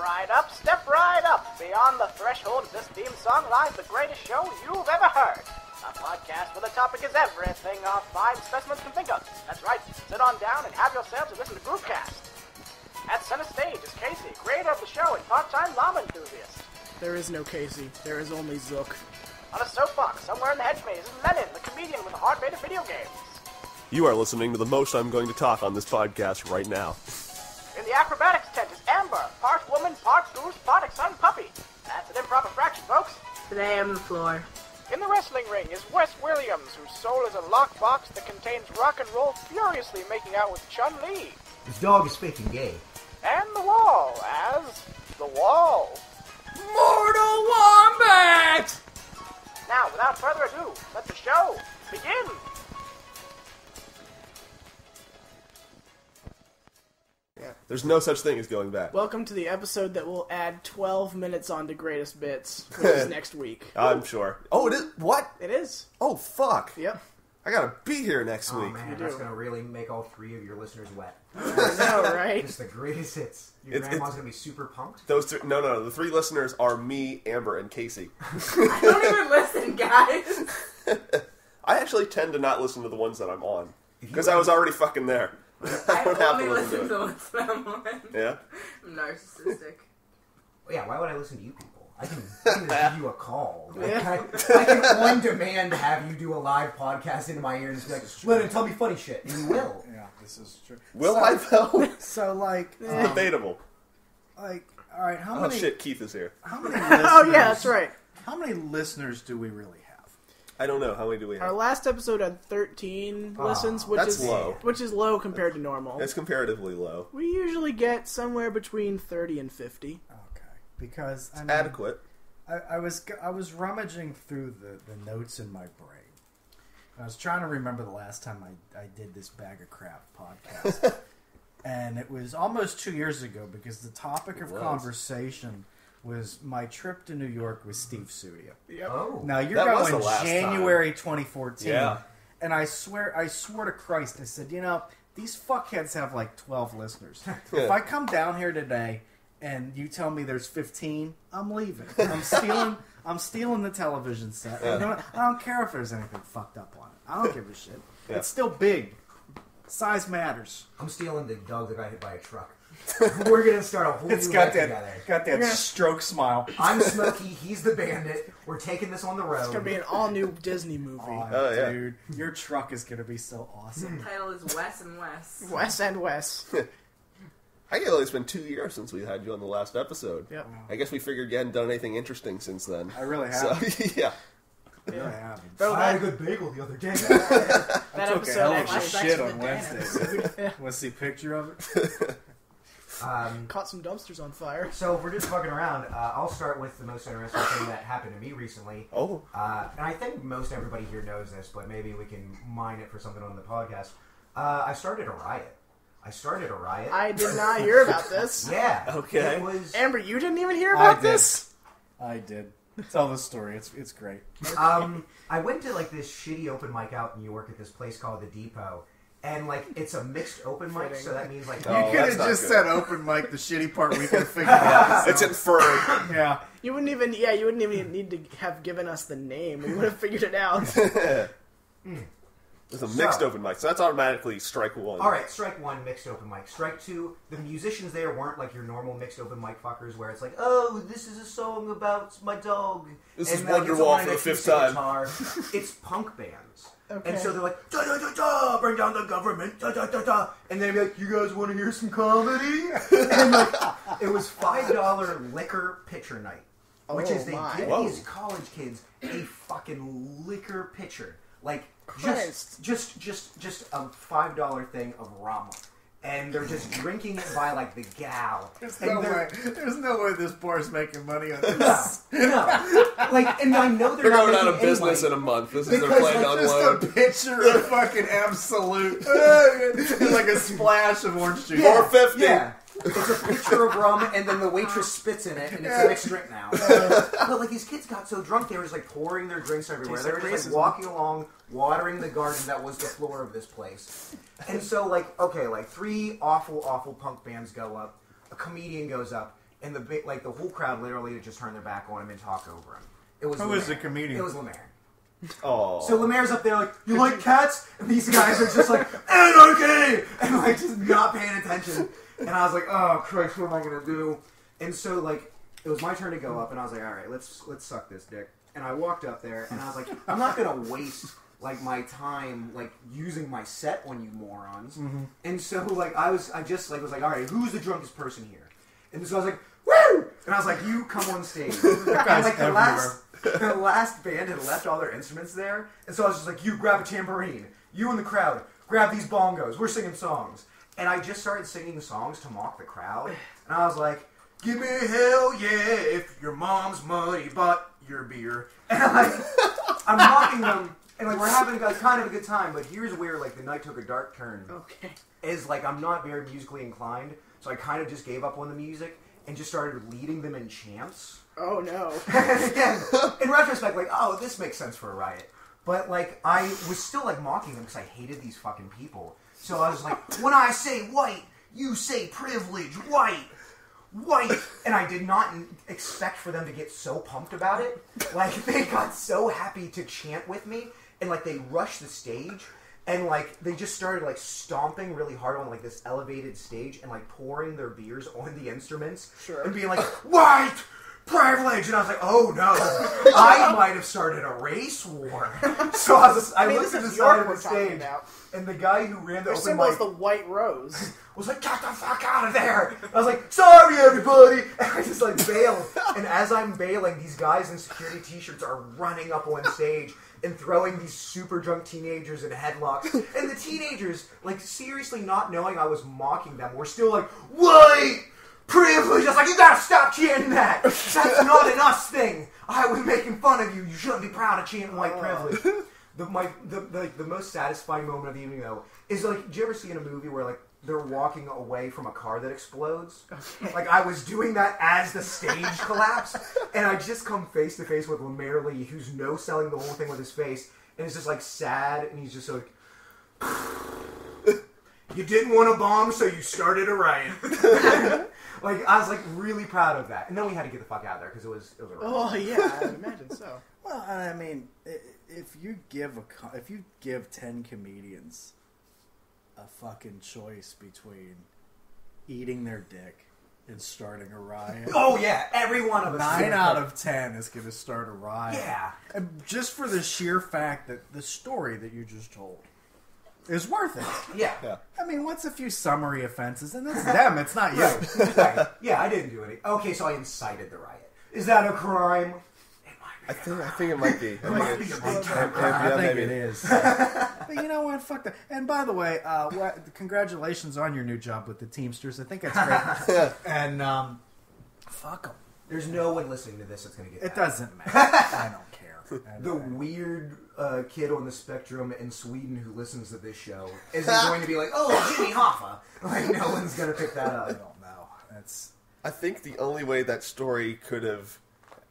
Step right up. Beyond the threshold of this theme song lies the greatest show you've ever heard. A podcast where the topic is everything our fine specimens can think of. That's right. Sit on down and have yourselves a listen to Groovecast. At center stage is Casey, creator of the show and part-time llama enthusiast. There is no Casey. There is only Zook. On a soapbox somewhere in the hedge maze is Lennon, the comedian with a heart made of video games. You are listening to the most I'm going to talk on this podcast right now. In the acrobatics tent is Amber, part woman, part goose, part excited puppy. That's an improper fraction, folks. Today I'm the floor. In the wrestling ring is Wes Williams, whose soul is a lockbox that contains rock and roll furiously making out with Chun-Li. His dog is faking gay. And the wall as the wall. Mortal Wombat! Now, without further ado, let the show begin. There's no such thing as going back. Welcome to the episode that will add 12 minutes on to Greatest Bits, which is next week. I'm sure. Oh, it is? What? It is. Oh, fuck. Yep. I gotta be here next Oh week. man, that's gonna really make all three of your listeners wet. I know, right? Just the greatest hits. Your grandma's gonna be super pumped. Those three, no. The three listeners are me, Amber, and Casey. I don't even listen, guys. I actually tend to not listen to the ones that I'm on. Because I was already fucking there. I don't have only to listen to it. the ones that I'm on. Yeah? I'm narcissistic. Yeah, why would I listen to you people? I can just give you a call. Like, I can on demand have you do a live podcast into my ear and just be like, Lennon, tell me funny shit. And you will. Yeah, this is true. Will I, though? So, like, Debatable. Alright, how Oh, many... shit, Keith is here. How many listeners... Oh, yeah, that's right. How many listeners do we really have? I don't know. How many do we have? Our last episode had 13 listens, which that's is low. Which is low compared to normal. It's comparatively low. We usually get somewhere between 30 and 50. Okay. Because, I mean, Adequate. I was rummaging through the notes in my brain. I was trying to remember the last time I did this Bag of Crap podcast. And it was almost 2 years ago because the topic of conversation was my trip to New York with Steve Sudia. Yep. Oh. Now you're That was going the last January 2014. Yeah. And I swear to Christ, I said, these fuckheads have like 12 listeners. If I come down here today and you tell me there's 15, I'm leaving. I'm stealing the television set. Yeah. I don't care if there's anything fucked up on it. I don't give a shit. Yeah. It's still big. Size matters. I'm stealing the dog that got hit by a truck. We're gonna start a whole new life together. Got that stroke smile. I'm Smokey, he's the bandit. We're taking this on the road. It's going to be an all-new Disney movie. Oh, yeah. dude, your truck is gonna be so awesome. The title is Wes and Wes. Wes and Wes. I guess it's been 2 years since we had you on the last episode. Yep. I guess we figured you hadn't done anything interesting since then. I really have. So, yeah. I really haven't. But I had a good bagel the other day. that I took a episode hell of a actually shit on Wednesday. Yeah. Want to see a picture of it? Caught some dumpsters on fire. So if we're just fucking around, I'll start with the most interesting thing that happened to me recently. Oh. And I think most everybody here knows this, but maybe we can mine it for something on the podcast. I started a riot. I did not hear about this. Yeah. Okay. It was... Amber, you didn't even hear about this? I did. Tell the story. It's great. I went to like this shitty open mic out in New York at this place called The Depot. And like it's a mixed open mic, so that means like You could that's have not just good. said open mic. The shitty part we could have figured out. It's inferred. Yeah. You wouldn't even need to have given us the name. We would have figured it out. It's a mixed open mic, so that's automatically strike one. all right, strike one, mixed open mic. Strike two, the musicians there weren't like your normal mixed open mic fuckers where it's like, oh, this is a song about my dog. This and is like, it's Wonderwall on for an the fifth acoustic time. guitar. It's punk bands. Okay. And so they're like, da da da da, bring down the government, da da da da. And then they'd be like, you guys want to hear some comedy? And like, it was $5 liquor pitcher night. Which is they my. give Whoa. these college kids a fucking liquor pitcher. Like, Christ. just a $5 thing of rum. And they're just drinking it by, like, the gal. There's And no they're- way. There's no way this bar's making money on No, this. no. Like, and I know They're not going out making of any business money. in a month. This is their Because, plan like, to Just unload. a picture of fucking Absolute. And like a splash of orange juice. Yeah, $4.50. Yeah. It's a picture of rum, and then the waitress spits in it, and it's a mixed drink now. But like these kids got so drunk, they were just like pouring their drinks everywhere. They were just like walking along, watering the garden that was the floor of this place. And so like, okay, like 3 awful punk bands go up, a comedian goes up, and the whole crowd literally just turned their back on him and talked over him. It was Who was the comedian? It was Lemaire. Oh. So Lemaire's up there like, you like cats? And these guys are just like, anarchy! And like just not paying attention. And I was like, oh Christ, what am I gonna do? And so like, it was my turn to go up, and I was like, alright, let's suck this dick. And I walked up there, and I was like, I'm not gonna waste like my time like using my set on you morons. Mm-hmm. And so like I was like, alright, who's the drunkest person here? And so I was like, woo! And I was like, you come on stage. And like the last band had left all their instruments there, and so I was just like, you grab a tambourine. You in the crowd, grab these bongos. We're singing songs. And I just started singing songs to mock the crowd. And I was like, give me hell yeah if your mom's money bought your beer. And I'm mocking them, and like we're having like kind of a good time. But here's where like the night took a dark turn. Okay. Is like I'm not very musically inclined, so I kind of just gave up on the music and just started leading them in chants. Oh no. And again, in retrospect, like, oh, this makes sense for a riot. But like, I was still like mocking them because I hated these fucking people. So I was like, when I say white, you say privilege, white. And I did not expect for them to get so pumped about it. Like, they got so happy to chant with me, and like, they rushed the stage, and like, they just started like stomping really hard on like this elevated stage, and like pouring their beers on the instruments. Sure. And being like, white privilege. And I was like, oh no, I might have started a race war. So I looked at the side of the stage, and the guy who ran the Their open symbol is mic the white rose. was like, get the fuck out of there. I was like, sorry everybody. And I just like bailed. And as I'm bailing, these guys in security t-shirts are running up on stage and throwing these super drunk teenagers in headlocks. And the teenagers, like seriously not knowing I was mocking them, were still like, white privilege. I was like, you gotta stop chanting that. That's not an us thing. I was making fun of you. You shouldn't be proud of chanting white privilege. The most satisfying moment of the evening though is like, did you ever see in a movie where like they're walking away from a car that explodes? Okay. Like I was doing that as the stage collapsed, and I just come face to face with Lemaire Lee, who's no-selling the whole thing with his face, and it's just like sad, and he's just like, you didn't want a bomb, so you started a riot. Like I was like really proud of that, and then we had to get the fuck out of there because it was a riot. Oh yeah, I imagine so. Well, I mean, if you give 10 comedians a fucking choice between eating their dick and starting a riot, oh yeah, every one of us. 9 out of 10 is going to start a riot. Yeah, and just for the sheer fact that the story that you just told is worth it. Yeah. I mean, what's a few summary offenses, and that's them. It's not you. Right. Yeah, I didn't do anything. Okay, so I incited the riot. Is that a crime? I think it might be. It might be a big time. I think it is. But you know what? Fuck that. And by the way, congratulations on your new job with the Teamsters. I think that's great. And fuck them. There's no one listening to this that's going to get it. that. Doesn't matter. I don't care. The weird kid on the spectrum in Sweden who listens to this show isn't going to be like, oh, Jimmy Hoffa. Like, no one's going to pick that up. I don't know. I think the only way that story could have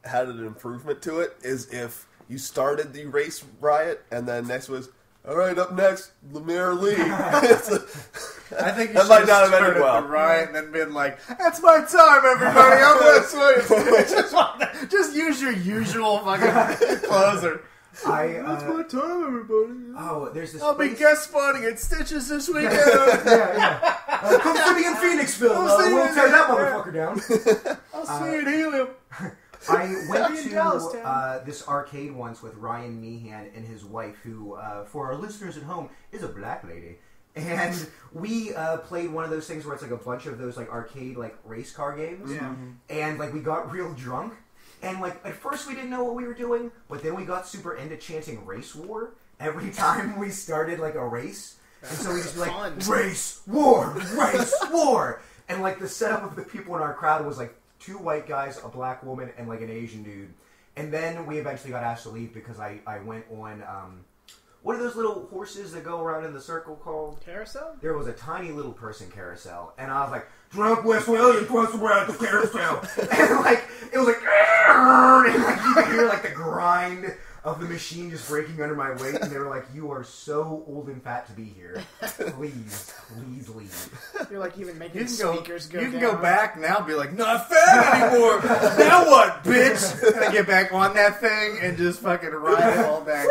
had an improvement to it is if you started the race riot and then next was, all right, up next, Lemaire Lee. I think you that might not have ended well. The riot and then been like, that's my time, everybody. I'm Wes Williams. Just use your usual fucking closer. That's my time, everybody. Oh, there's this I'll be guest spotting at Stitches this weekend. Yeah. Come see me in Phoenixville. We'll tear that motherfucker down. I'll see you at Helium. I went to this arcade once with Ryan Meehan and his wife, who, for our listeners at home, is a black lady. And we played one of those things where it's like a bunch of those like arcade like race car games. Yeah. And like we got real drunk. And like at first we didn't know what we were doing, but then we got super into chanting race war every time we started like a race. And so we just be like, race war, race war. And like the setup of the people in our crowd was like 2 white guys, a black woman, and like an Asian dude. And then we eventually got asked to leave because I went on, what are those little horses that go around in the circle called? Carousel? There was a tiny little person carousel. And I was like, drunk Wes Williams wants to ride the carousel. And like, it was like, and like you could hear like the grind of the machine just breaking under my weight, and they were like, "You are so old and fat to be here. Please leave." You're like even making You the can speakers go You can down. go back now and be like, not fat anymore. Now what, bitch? And I get back on that thing and just fucking ride it all back.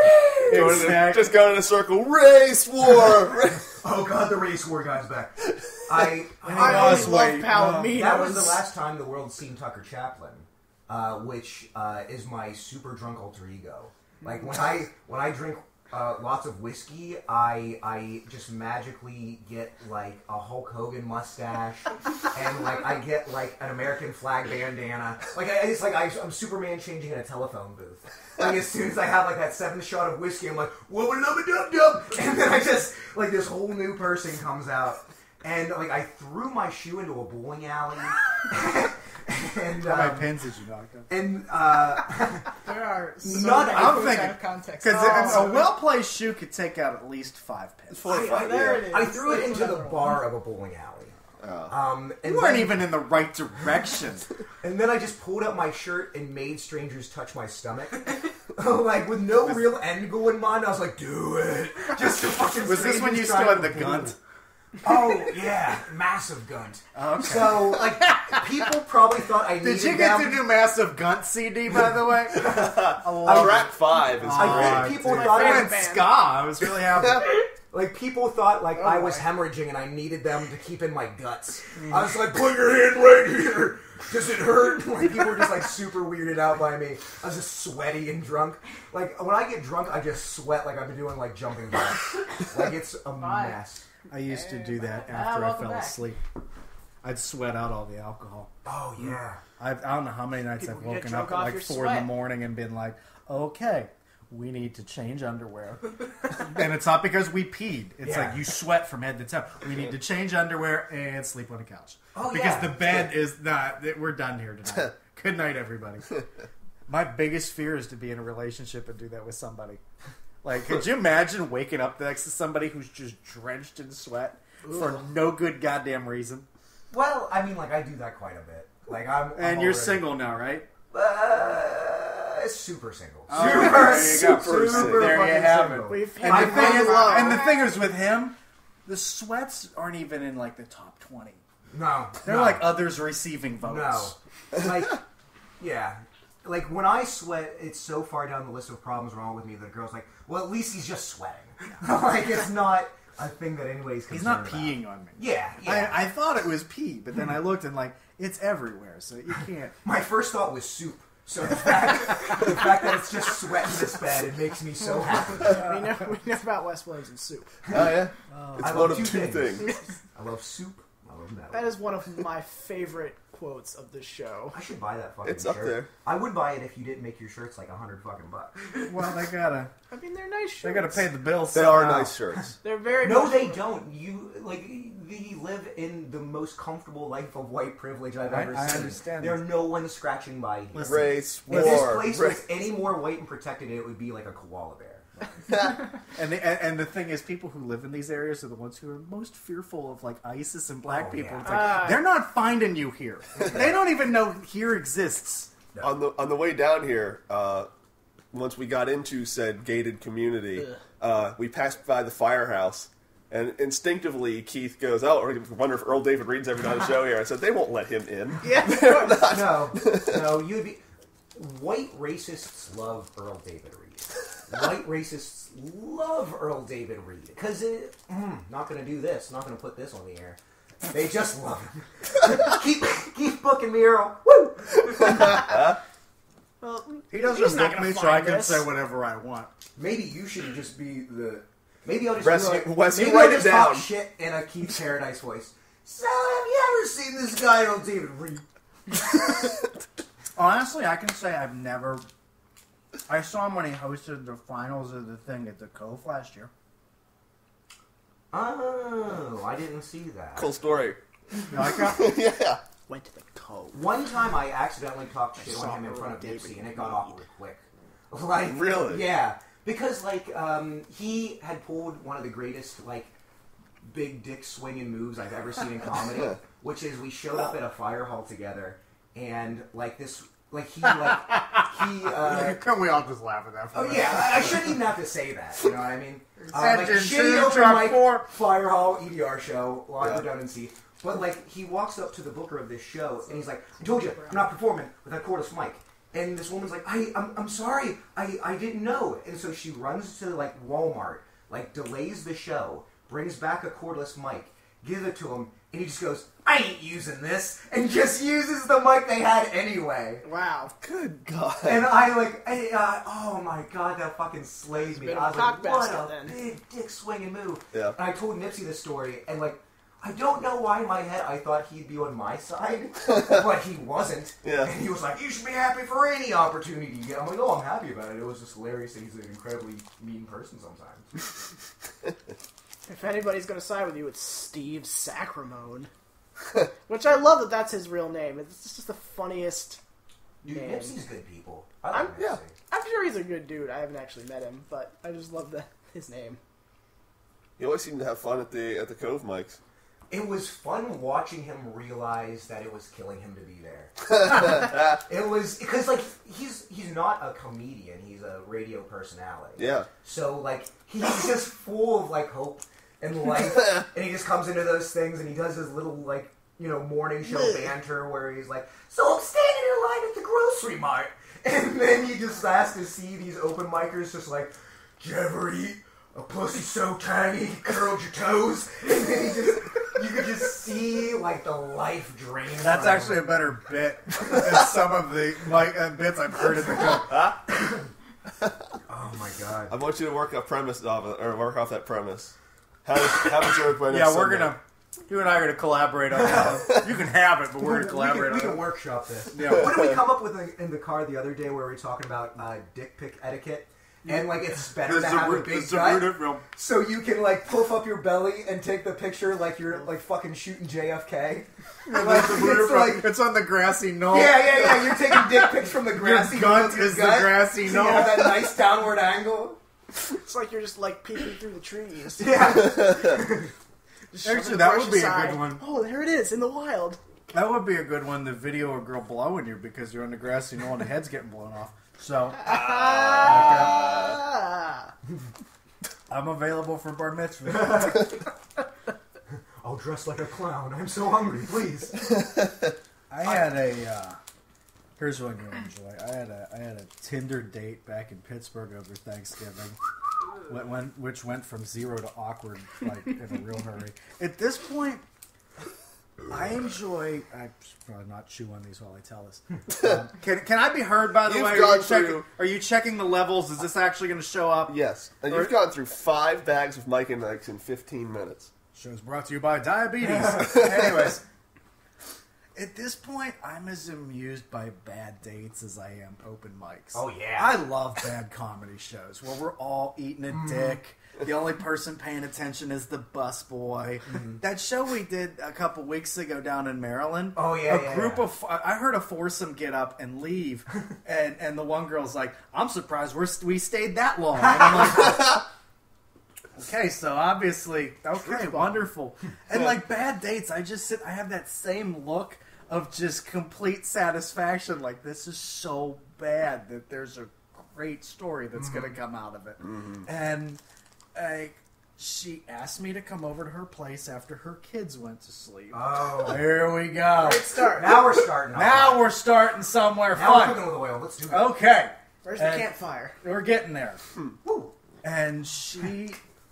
Just go in a circle. Race war. Oh god, the race war guy's back. I always love Wait, Palominos. That was the last time the world seen Tucker Chaplin, which is my super drunk alter ego. Like when I drink lots of whiskey, I just magically get like a Hulk Hogan mustache, and like I get like an American flag bandana. Like it's like I'm Superman changing in a telephone booth. Like as soon as I have like that 7th shot of whiskey, I'm like, "Whoa, lubba dub dub," and then I just like this whole new person comes out, and like I threw my shoe into a bowling alley. And How many pins did you knock down? and There are so Not- many I'm things thinking- out of context. Because a well-placed shoe could take out at least 5 pins. There it is. I threw it into the Another one. bar of a bowling alley. And You weren't then, even in the right direction. And then I just pulled up my shirt and made strangers touch my stomach. Like, with no real end goal in mind, I was like, do it. Just to fucking Was this when you still had the gunt? Oh, yeah. Massive gunt. Okay. So, like, people probably thought I needed Did you get them. the new Massive Gunt CD, by the way? Track 5 is I think people dude. thought favorite I And band. ska. I was really happy. Like, people thought, like, I was hemorrhaging and I needed them to keep in my guts. I was like, put your hand right here. Does it hurt? Like, people were just, like, super weirded out by me. I was just sweaty and drunk. Like, when I get drunk, I just sweat like I've been doing, like, jumping jacks. Like, it's a mess. I used to do that after I welcome fell back. asleep. I'd sweat out all the alcohol. Oh, yeah. I don't know how many nights People I've get woken drunk up at off like your 4 in the sweat. morning and been like, okay, we need to change underwear. And it's not because we peed. It's Yeah. like you sweat from head to toe. We need to change underwear and sleep on the couch. Oh, because yeah. the bed is not, we're done here tonight. Good night, everybody. My biggest fear is to be in a relationship and do that with somebody. Like, could you imagine waking up next to somebody who's just drenched in sweat for no good goddamn reason? Well, I mean, like, I do that quite a bit. Like, I'm And you're already- single now, right? Super single. Oh, there you go. Super There you fucking have single. it. We've And I the, thing found is, love. and the thing is with him, the sweats aren't even in like the top 20. No. They're no. like others receiving votes. No. Like, yeah. Like, when I sweat, it's so far down the list of problems wrong with me that a girl's like, well, at least he's just sweating. Like, it's not a thing that anybody's concerned He's not about. peeing on me. Yeah, yeah. I thought it was pee, but then I looked and like, it's everywhere, so you can't. My first thought was soup. So the fact that it's just sweat in this bed, it makes me so happy. we know about Wes Williams and soup. Oh, yeah? It's I one love of two two things. things. I love soup. I love metal. That is one of my favorite quotes of the show. I should buy that fucking It's shirt. up there. I would buy it if you didn't make your shirts like $100 fucking bucks. Well, they gotta They're nice shirts. they gotta pay the bills. They are somehow. nice shirts. They're very No, nice they shirts. don't. You live in the most comfortable life of white privilege I've I ever seen. understand There's this. no one scratching by here. Listen, Race If this war. place race. was any more white and protected, it would be like a koala bear. And the thing is, people who live in these areas are the ones who are most fearful of like ISIS and black Oh, people. yeah. It's like they're not finding you here. They don't even know here exists. On the way down here, once we got into said gated community, we passed by the firehouse, and instinctively Keith goes, "Oh, I wonder if Earl David Reed's ever done a show here." I said, "They won't let him in." Yeah. No, you'd be. White racists love Earl David Reed. White racists love Earl David Reed because not going to do this, not going to put this on the air. They just love him. keep booking me, Earl. Woo! Well, He doesn't he's not book gonna me, so I find can this. say whatever I want. Maybe you should just be the. Maybe I'll just Wes, do like, Wes, you maybe write I'll it just talk down. shit in a Keith Paradise voice. So, have you ever seen this guy, Earl David Reed? Honestly, I can say I've never. I saw him when he hosted the finals of the thing at the Cove last year. Oh, I didn't see that. Cool story. Like, Yeah. went to the cove. One time I accidentally talked shit saw on him in front of Earl Dipsy, David and it got Reed. awkward quick. Like, Really? Yeah. Because, like, he had pulled one of the greatest, like, big dick swinging moves I've ever seen in comedy, which is we showed up at a fire hall together, and, like, this Can we all just laugh at that? Oh yeah, I shouldn't even have to say that. You know what I mean? Engine Shitty 2, open truck mic, 4. fire hall, EDR show, a lot of redundancy. But like, he walks up to the booker of this show and he's like, "I told you, I'm not performing with that cordless mic." And this woman's like, "I'm sorry, I didn't know." And so she runs to like Walmart, like delays the show, brings back a cordless mic, gives it to him, and he just goes, "I ain't using this," and just uses the mic they had anyway. Wow. Good God. And oh my God, that fucking slayed me. I was like, what a big dick swinging move. Yeah. And I told Nipsey this story, and like, I don't know why in my head I thought he'd be on my side, but he wasn't. Yeah. And he was like, "You should be happy for any opportunity you get." I'm like, "Oh, I'm happy about it." It was just hilarious that he's an incredibly mean person sometimes. If anybody's going to side with you, it's Steve Sacramone. Which I love that that's his real name. It's just the funniest Dude, name. Nipsey's good people. I like Nipsey. I'm sure he's a good dude. I haven't actually met him, but I just love his name. He always seemed to have fun at the Cove mics. It was fun watching him realize that it was killing him to be there. It was because like he's not a comedian; he's a radio personality. Yeah. So like he's just full of like hope and life, and he just comes into those things, and he does his little like morning show banter where he's like, "So I'm standing in line at the grocery mart," and then he just has to see these open micers just like, "Did you ever eat a pussy so tiny you curled your toes?" And then you could just see like the life drain. That's actually a better bit than some of the bits I've heard in the go. Oh my God! I want you to work off that premise. Have a joke by next Yeah, we're Sunday. gonna. You and I are gonna collaborate on that. You can have it, but we're gonna collaborate we on can it. workshop this. Yeah. What did we come up with in the car the other day where we were talking about dick pic etiquette? And like it's better to have a big gut, so you can like puff up your belly and take the picture like you're like fucking shooting JFK. It's on the grassy knoll. Yeah. You're taking dick pics from the grassy Your gut is the grassy so knoll. you have that nice downward angle. It's like you're just like peeking through the trees. Yeah. Actually, that would be a good one. Oh, there it is in the wild. That would be a good one. The video of a girl blowing you because you're on the grassy knoll and the head's getting blown off. So, I'm available for bar mitzvah. I'll dress like a clown. I'm so hungry. Please. I had a. Here's one you'll enjoy. I had a Tinder date back in Pittsburgh over Thanksgiving, which went from 0 to awkward like in a real hurry. At this point, I enjoy. I probably not chew on these while I tell this. Can I be heard? By the You've way, gone are you checking the levels? Is this actually going to show up? Yes. And you've gone through 5 bags of Mike and Ike's in 15 minutes. Show's brought to you by diabetes. Anyways, at this point, I'm as amused by bad dates as I am open mics. Oh yeah. I love bad comedy shows where we're all eating a dick. The only person paying attention is the busboy. That show we did a couple weeks ago down in Maryland. Oh yeah. A group of I heard a foursome get up and leave, and the one girl's like, "I'm surprised we stayed that long." And I'm like, okay, so obviously, okay, wonderful. And like bad dates, I have that same look of just complete satisfaction. Like, this is so bad that there's a great story that's going to come out of it. And she asked me to come over to her place after her kids went to sleep. Oh, Here we go. Great start. now we're starting. Now we're starting somewhere Now we're fun. cooking with oil. Let's do it. Okay. Where's the campfire? We're getting there. Woo. And she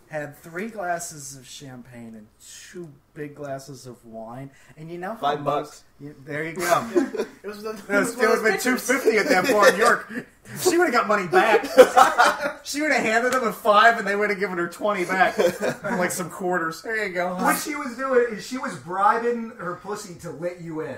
had 3 glasses of champagne and 2 big glasses of wine. And you know how $5. There you go. It was the. It would have been $2.50 at that bar in York. She would have got money back. She would have handed them a $5, and they would have given her 20 back, and like some quarters. There you go. What she was doing is she was bribing her pussy to let you in.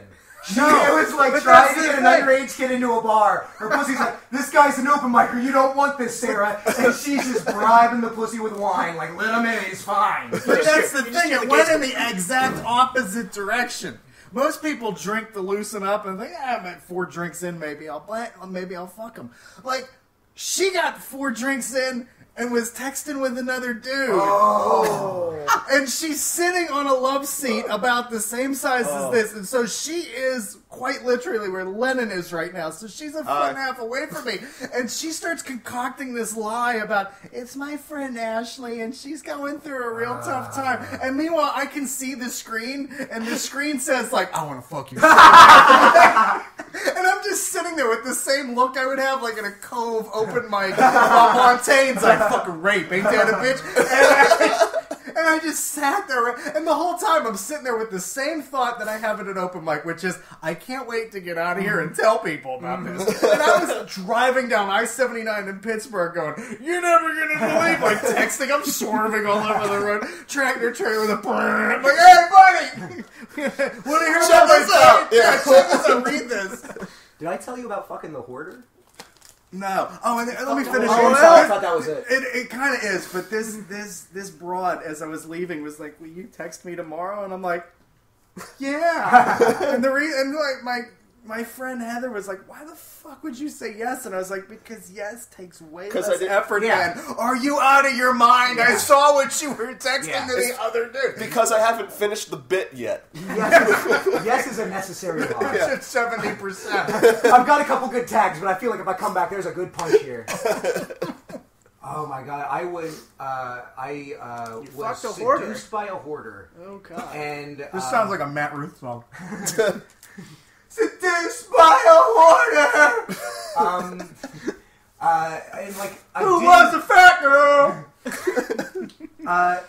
No, it was like but trying that's to get the an thing. underage kid into a bar. Her pussy's like, "This guy's an open micer. You don't want this, Sarah." And she's just bribing the pussy with wine. Like, let him in. He's fine. But that's the thing. It went in the exact opposite direction. Most people drink to loosen up and think, I'm at 4 drinks in, maybe I'll fuck them. Like, she got 4 drinks in and was texting with another dude. Oh. And she's sitting on a love seat about the same size as this. And so she is quite literally where Lennon is right now. So she's a foot and a half away from me. And she starts concocting this lie about, it's my friend Ashley, and she's going through a real tough time. And meanwhile, I can see the screen, and the screen says, like, I want to fuck you. And I'm just sitting there with the same look I would have, like in a Cove open mic while Montaigne's like, fucking rape, ain't that a bitch? And I just sat there, and the whole time I'm sitting there with the same thought that I have at an open mic, which is, I can't wait to get out of here and tell people about this. And I was driving down I-79 in Pittsburgh going, you're never gonna believe, like texting, I'm swerving all over the road, tractor trailer with a brrrr. I'm like, hey buddy! Want to hear Check about this out! Yeah, check this out, read this. Did I tell you about fucking the hoarder? No. Oh, and let me finish. Oh, I'm sorry, I thought that was it. It kind of is, but this broad, as I was leaving, was like, "Will you text me tomorrow?" And I'm like, "Yeah." And my friend Heather was like, "Why the fuck would you say yes?" And I was like, "Because yes takes way less effort than are you out of your mind? I saw what you were texting to the other dude." Because I haven't finished the bit yet. Yes is a necessary lie. It's at 70%. I've got a couple good tags, but I feel like if I come back, there's a good punch here. Oh my god, I was seduced by a hoarder. Oh god. And This sounds like a Matt Ruth song. Seduced by a hoarder! And like, Who was a fat girl?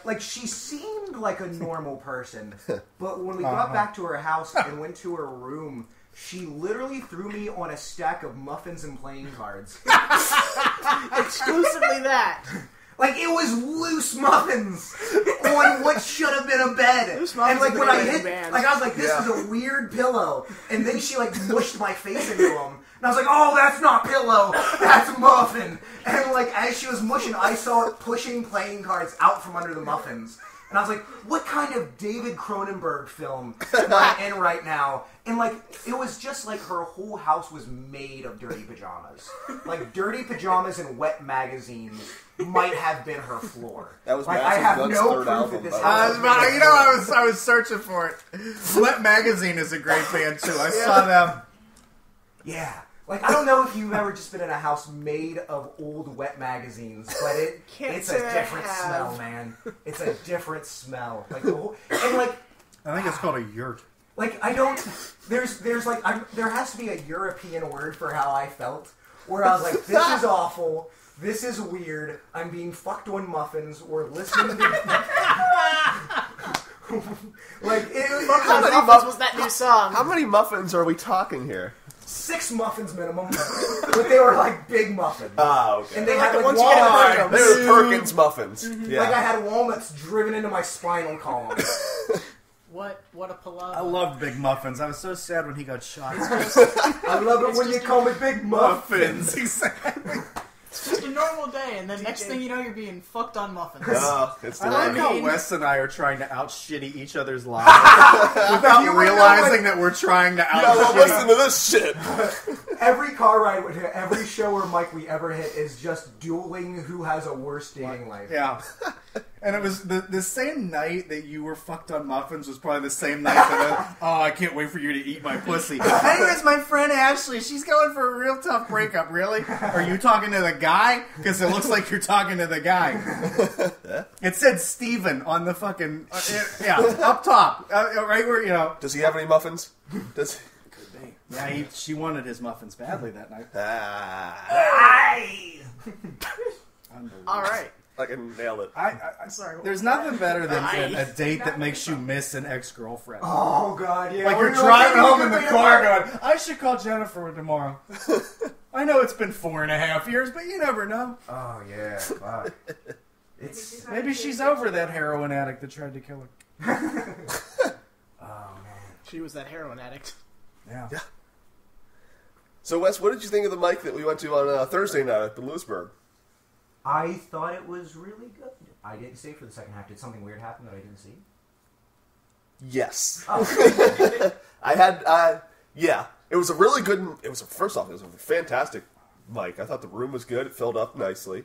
like, she seemed like a normal person, but when we got back to her house and went to her room, she literally threw me on a stack of muffins and playing cards. Exclusively that. Like, it was loose muffins on what should have been a bed. Loose And, muffins like, is when the I name of hit, the band. like, I was like, this is a weird pillow. And then she, like, mushed my face into them. And I was like, oh, that's not pillow. That's muffin. And, like, as she was mushing, I saw it pushing playing cards out from under the muffins. And I was like, what kind of David Cronenberg film am I in right now? And, like, it was just like her whole house was made of dirty pajamas. Like, dirty pajamas and wet magazines might have been her floor. That was like, I Massive have Gun's no third proof album, that this by the way. house I was searching for it. Wet Magazine is a great band too. I saw them. Yeah. Like, I don't know if you've ever just been in a house made of old wet magazines, but it's a different smell, man. It's a different smell. Like, the whole, and like, I think it's called a yurt. like, I don't, there's like, there has to be a European word for how I felt, where I was like, this is awful, this is weird, I'm being fucked on muffins, we're listening to, like, How many muffins was that new song? How many muffins are we talking here? 6 muffins minimum, but they were like big muffins. Ah, okay. And they had like once you get in walnuts. the They were Perkins muffins. Yeah. Like I had walnuts driven into my spinal column. What a palaver. I love Big Muffins. I was so sad when he got shot. I love it when you call me Big Muffins. Exactly. It's just a normal day, and then next thing you know, you're being fucked on muffins. Oh, it's I like how mean- Wes and I are trying to out-shitty each other's lives without realizing that we're trying to Yeah, well, listen to this shit. Every car ride, every show or mic we ever hit is just dueling who has a worse dating life. Yeah. And it was the same night that you were fucked on muffins was probably the same night that I can't wait for you to eat my pussy. Anyways, my friend Ashley, she's going for a real tough breakup, really? Are you talking to the guy? Because it looks like you're talking to the guy. It said Steven on the fucking, up top. Right where, you know. Does he have any muffins? Does he? Yeah, she wanted his muffins badly that night. All right. I can nail it. I'm sorry. There's nothing better than a date that makes you miss an ex-girlfriend. Oh god, yeah. Like you're driving home in the car going, I should call Jennifer tomorrow. I know it's been 4.5 years, but you never know. Oh yeah, fuck. Maybe she's over that heroin addict that tried to kill her. Oh man. She was that heroin addict. Yeah. So, Wes, what did you think of the mic that we went to on Thursday night at the Lewisburg? I thought it was really good. I didn't stay for the second half. Did something weird happen that I didn't see? Yes. Oh. I had, yeah. It was a really good, first off, it was a fantastic mic. I thought the room was good. It filled up nicely.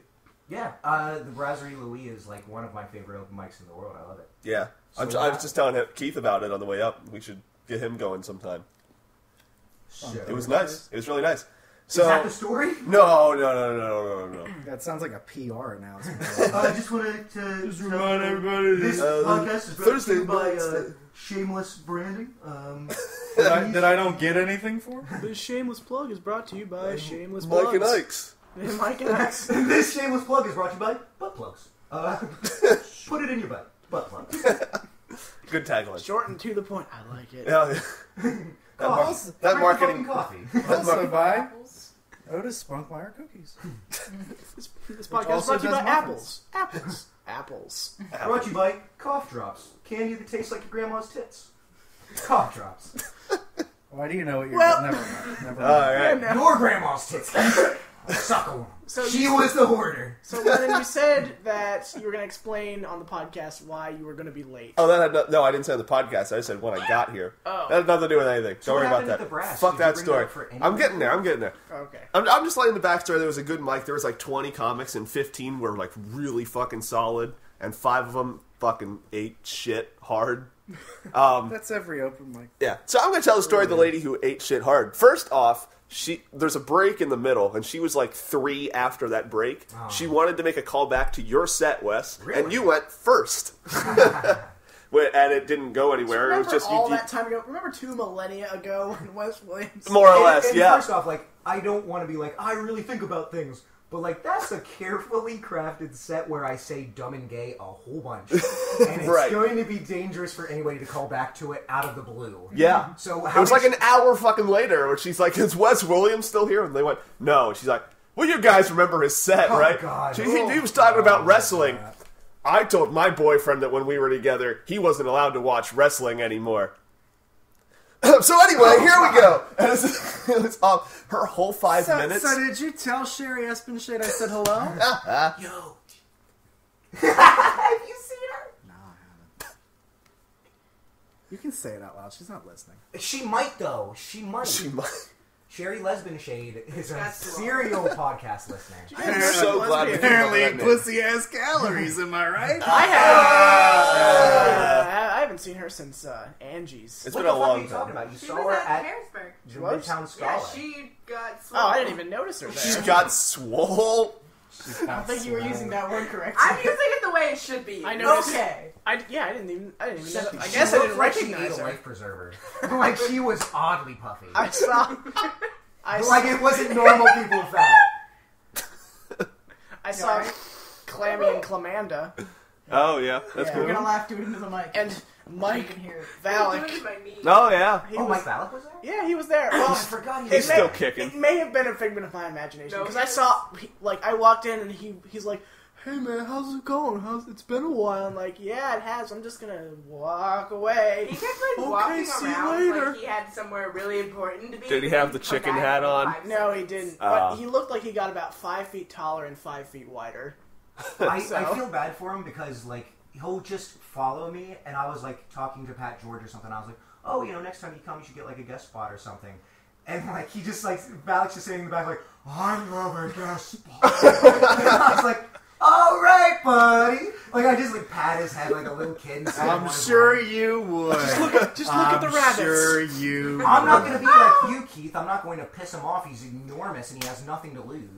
Yeah, the Brasserie Louis is like one of my favorite open mics in the world. I love it. Yeah. So I was just telling Keith about it on the way up. We should get him going sometime. So, It was nice. It was really nice. is So that the story? no. That sounds like a PR announcement. I just wanted to Just remind everybody. This podcast is brought Thursday to you by nights. Shameless Branding. that I don't get anything for? This shameless plug is brought to you by Shameless Mike Plugs. and Ike's. Mike and Ike's. This shameless plug is brought to you by butt plugs. Put it in your butt. Butt plugs. Good tagline. Short and to the point. I like it. Yeah. That marketing. Coffee. Also by Otis Spunkmeyer Cookies. This podcast is also brought to you by does apples. Apples. Brought to you by Cough Drops. Candy that tastes like your grandma's tits. Cough Drops. Why do you know what you're... Well- Never mind. Never All mind. right. Your grandma's tits. Suckle. So She was the hoarder. So when you said that you were going to explain on the podcast why you were going to be late. Oh, that had no, I didn't say on the podcast. I said when I got here. Oh. That had nothing to do with anything. So Don't what worry about happened at that. the Brass? Fuck Did you that bring story. that up for I'm getting there. Okay. I'm just laying the backstory. There was a good mic. There was like 20 comics, and 15 were like really fucking solid, and 5 of them fucking ate shit hard. That's every open mic. Yeah. So I'm going to tell the story of the lady who ate shit hard. First off, there's a break in the middle, and she was like 3 after that break. Oh. She wanted to make a call back to your set, Wes, Really? and you went first. And it didn't go anywhere. It was Remember just all that time ago? Remember 2 millennia ago when Wes Williams? more or less, And yeah. First off, like, I don't want to be like, I really think about things. But, like, that's a carefully crafted set where I say dumb and gay a whole bunch. And it's Right. going to be dangerous for anybody to call back to it out of the blue. Yeah. So It how was did like you- an hour fucking later where she's like, is Wes Williams still here? And they went, no. And she's like, well, you guys remember his set, Oh, right? God. He was talking about wrestling. I told my boyfriend that when we were together, he wasn't allowed to watch wrestling anymore. So anyway, here we go. And it was her whole 5 minutes. So did you tell Sherry Espenshade I said hello? Yo. Have you seen her? No, I haven't. You can say it out loud. She's not listening. She might, though. She might. She might. Sherry Lesbian Shade is a That's wrong. serial podcast listener. I'm so glad we came up with that name. pussy-ass calories, am I right? I have. I haven't seen her since Angie's. It's What been the a fuck are long you talking time. about? You She saw was her at at Harrisburg. Midtown Scala. Yeah, she got Oh, I didn't even notice her there. She's got swole. I don't think you were using that word correctly. I'm using it the way it should be. I noticed. Okay. I didn't even know. I She guess I looked didn't like she recognize ate a her. life preserver. Like she was oddly puffy. I saw. Like it wasn't normal people fat. I saw Clammy and Clamanda Oh, yeah. That's Yeah. cool. We're gonna laugh, do it into the mic. and Mike I'm Valak. doing my knee. Oh, yeah. He Oh, was, Mike Valak was there? yeah, he was there. Oh, Well, I forgot he He's was may- still kicking. It may have been a figment of my imagination No, because he I was- saw, I walked in and he's like, "Hey man, how's it going? It's been a while." I'm like, "Yeah, it has. I'm just gonna walk away." He kept like Okay, walking see you around later. like he had somewhere really important to be. Did he have the Come chicken back hat in on? 5 No, he seconds. didn't. Ah. But he looked like he got about 5 feet taller and 5 feet wider. I So- feel bad for him because like he'll just follow me, and I was like talking to Pat George or something. I was like, oh, next time you come, you should get like a guest spot or something. And like he just like Valak's just sitting in the back like, I love a guest spot. And I was like, all right, buddy. Like I just like pat his head like a little kid. And sit on I'm his sure lap. you would. Just look at the rabbits. Sure you. I'm not going to be like you, Keith. I'm not going to piss him off. He's enormous and he has nothing to lose.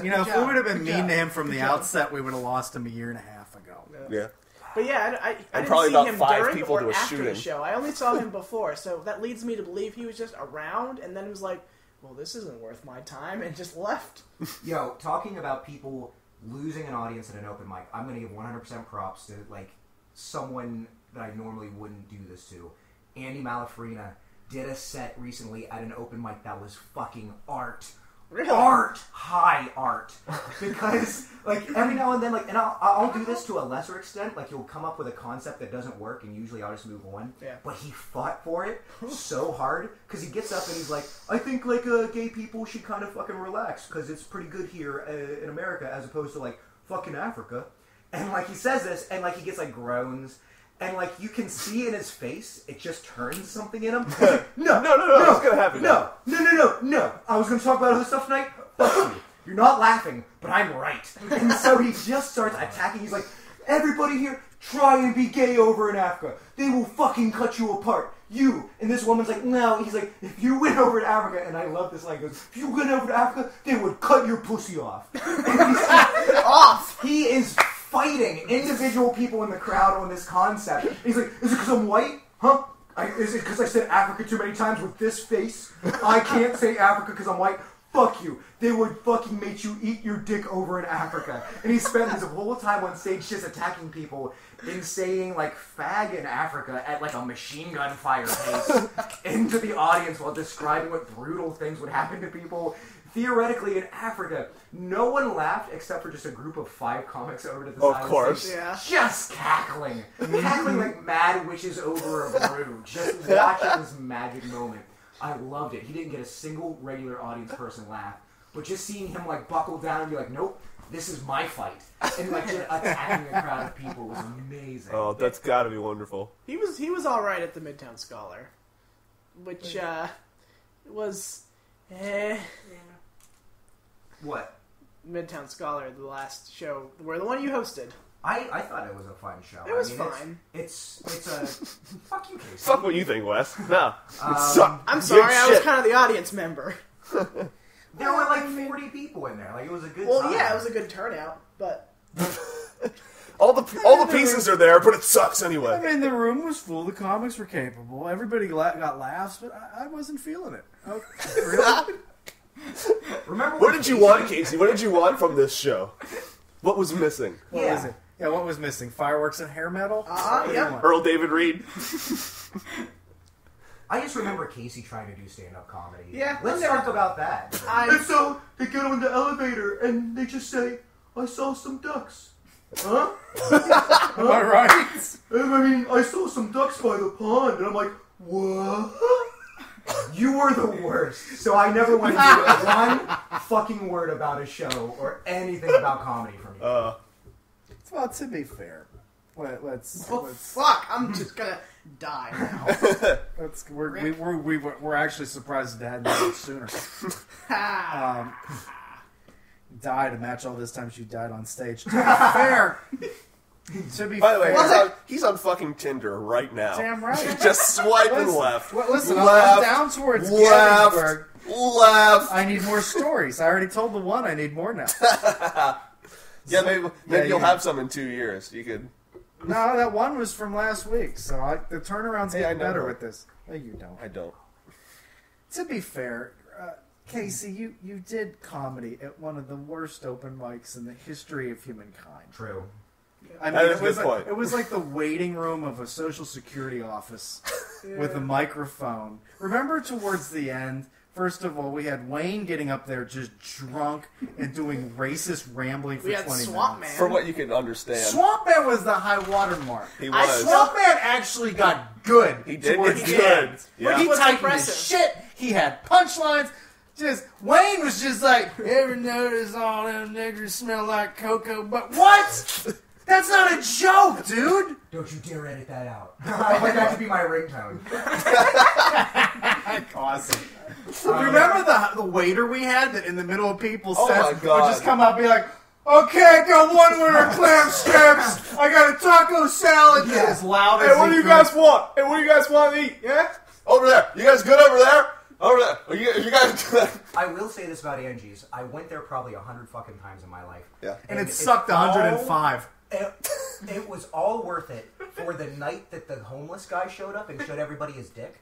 You know, if we job. would have been Good mean job. to him from the Good job. outset, we would have lost him a year and a half ago. Yeah. But yeah, I And didn't probably see about him 5 during people or to a after the shooting. show. I only saw him before, so that leads me to believe he was just around, and then he was like, "Well, this isn't worth my time," and just left. Yo, talking about people losing an audience at an open mic, I'm going to give 100% props to like someone that I normally wouldn't do this to. Andy Malafrina did a set recently at an open mic that was fucking art. Really? Art, high art, because like every now and then, like, and I'll do this to a lesser extent. Like you'll come up with a concept that doesn't work, and usually I'll just move on. Yeah. But he fought for it so hard because he gets up and he's like, I think like gay people should kind of fucking relax because it's pretty good here in America as opposed to like fucking Africa. And like he says this, and like he gets like groans. And, like, you can see in his face, it just turns something in him. He's like, no, No, it's gonna happen no. I was gonna talk about other stuff tonight. Fuck you. you're not laughing, but I'm right. And so he just starts attacking. He's like, everybody here, try and be gay over in Africa. They will fucking cut you apart. You. And this woman's like, no. He's like, if you went over to Africa, and I love this line, he goes, if you went over to Africa, they would cut your pussy off. He is fighting individual people in the crowd on this concept. He's like, is it because I'm white? Huh? Is it because I said Africa too many times with this face? I can't say Africa because I'm white. Fuck you. They would fucking make you eat your dick over in Africa. And he spent his whole time on stage just attacking people and saying, like, fag in Africa at, like, a machine gun fire pace into the audience while describing what brutal things would happen to people. Theoretically, in Africa, no one laughed except for just a group of 5 comics over to the side. Of course. Yeah. Just cackling. Cackling like mad witches over a brew. Just watching this magic moment. I loved it. He didn't get a single regular audience person laugh. But just seeing him like buckle down and be like, nope, this is my fight. And like just attacking a crowd of people was amazing. Oh, that's gotta be wonderful. He was alright at the Midtown Scholar. Which, was... What? Midtown Scholar, the last show, where the one you hosted. I thought it was a fun show. It was fine. It's a... Fuck you, Casey. Fuck what you think, Wes. No. It sucked. I'm sorry, I was kind of the audience member. There were like 40 people in there. Like, it was a good Well, time. yeah, it was a good turnout, but... All the pieces are there, but it sucks anyway. I mean, the room was full. The comics were capable. Everybody got laughs, but I wasn't feeling it. Oh, really? Remember What did you want, Casey? What did you want from this show? What was missing? What was it? Yeah, what was missing? Fireworks and hair metal? Yeah. Earl David Reed. I just remember Casey trying to do stand-up comedy. Yeah, Let's talk about that. And so they get on the elevator and they just say, I saw some ducks. Huh? Am I right? I mean, I saw some ducks by the pond. And I'm like, what? You were the worst. So I never want to hear one fucking word about a show or anything about comedy from you. Well, to be fair, let's Fuck, I'm just gonna die now. we're actually surprised it hadn't happened sooner. Die to match all this time she died on stage. To be fair. By the way, he's on fucking Tinder right now. Damn right. Just swiping left. Listen, left, I'm down towards left, Gettysburg. left. I need more stories. I already told the one. I need more now. Yeah, maybe you'll have some in 2 years. You could. No, that one was from last week. So the turnaround's getting better her. with this. No, you don't. I don't. To be fair, Casey, you did comedy at one of the worst open mics in the history of humankind. True. I mean, That is a good point. It was like the waiting room of a Social Security office with a microphone. Remember towards the end, first of all, we had Wayne getting up there just drunk and doing racist rambling for 20 minutes. Swamp Man. For what you can understand. Swamp Man was the high water mark. He was. Swamp Man actually got good. He did towards get the good. end. Yeah. He was tightened impressive. his shit. He had punchlines. Just Wayne was just like, ever notice all them niggers smell like cocoa? But what? That's not a joke, dude. Don't you dare edit that out. I want that to be my ringtone. Awesome. Remember the waiter we had that in the middle of people's Oh sets my would God. just come up and be like, okay, I got one winner clam strips. I got a taco salad. Yeah. As loud as Hey, what do he you could. guys want? Hey, what do you guys want to eat? Yeah? Over there. You guys good over there? Over there. Are you guys good? I will say this about Angie's. I went there probably 100 fucking times in my life. Yeah. And it it's sucked 105. It was all worth it for the night that the homeless guy showed up and showed everybody his dick.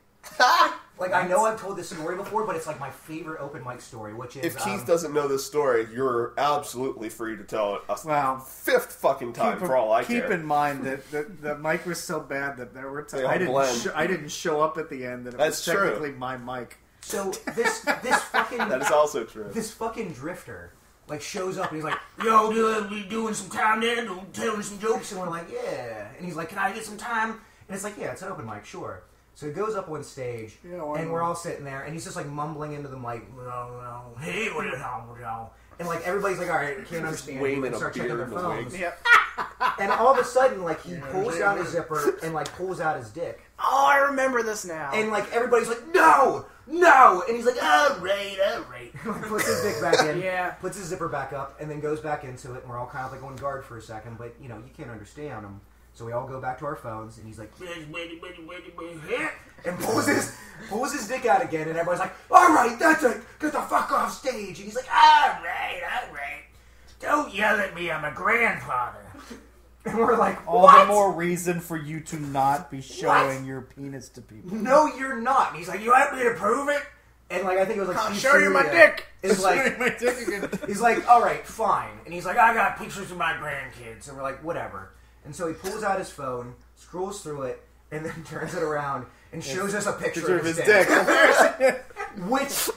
Like, I know I've told this story before, but it's like my favorite open mic story, which is... If Keith doesn't know this story, you're absolutely free to tell it a Wow. fifth fucking time for all I care. Keep in mind that Mike was so bad that there were They times all I didn't show up at the end, and it That's was true. technically my mic. So this fucking... That is also true. This fucking drifter, like, shows up and he's like, yo, dude, we doing some time there, telling some jokes, and we're like, yeah. And he's like, can I get some time? And it's like, yeah, it's an open mic, sure. So he goes up on stage, and we're all sitting there, and he's just like mumbling into the mic, hey, what is y'all? And like everybody's like, all right, can't understand. Wayne And in a start checking their beard and phones. wigs. Yep. And all of a sudden, like, he pulls down his zipper and like pulls out his dick. Oh, I remember this now. And like everybody's like, no, no! And he's like, all right. Puts his dick back in, Yeah. puts his zipper back up, and then goes back into it, and we're all kind of like on guard for a second, but, you can't understand him. So we all go back to our phones, and he's like, and pulls his dick out again, and everybody's like, all right, that's it, get the fuck off stage. And he's like, all right, don't yell at me, I'm a grandfather. And we're like, All what? the more reason for you to not be showing your penis to people. No, you're not. And he's like, you want me to prove it? And I think it was I'll Steve show you my Furia dick. Is like, My dick again. he's like, all right, fine. And he's like, I got pictures of my grandkids. And we're like, whatever. And so he pulls out his phone, scrolls through it, and then turns it around and shows us a picture of his dick. Which,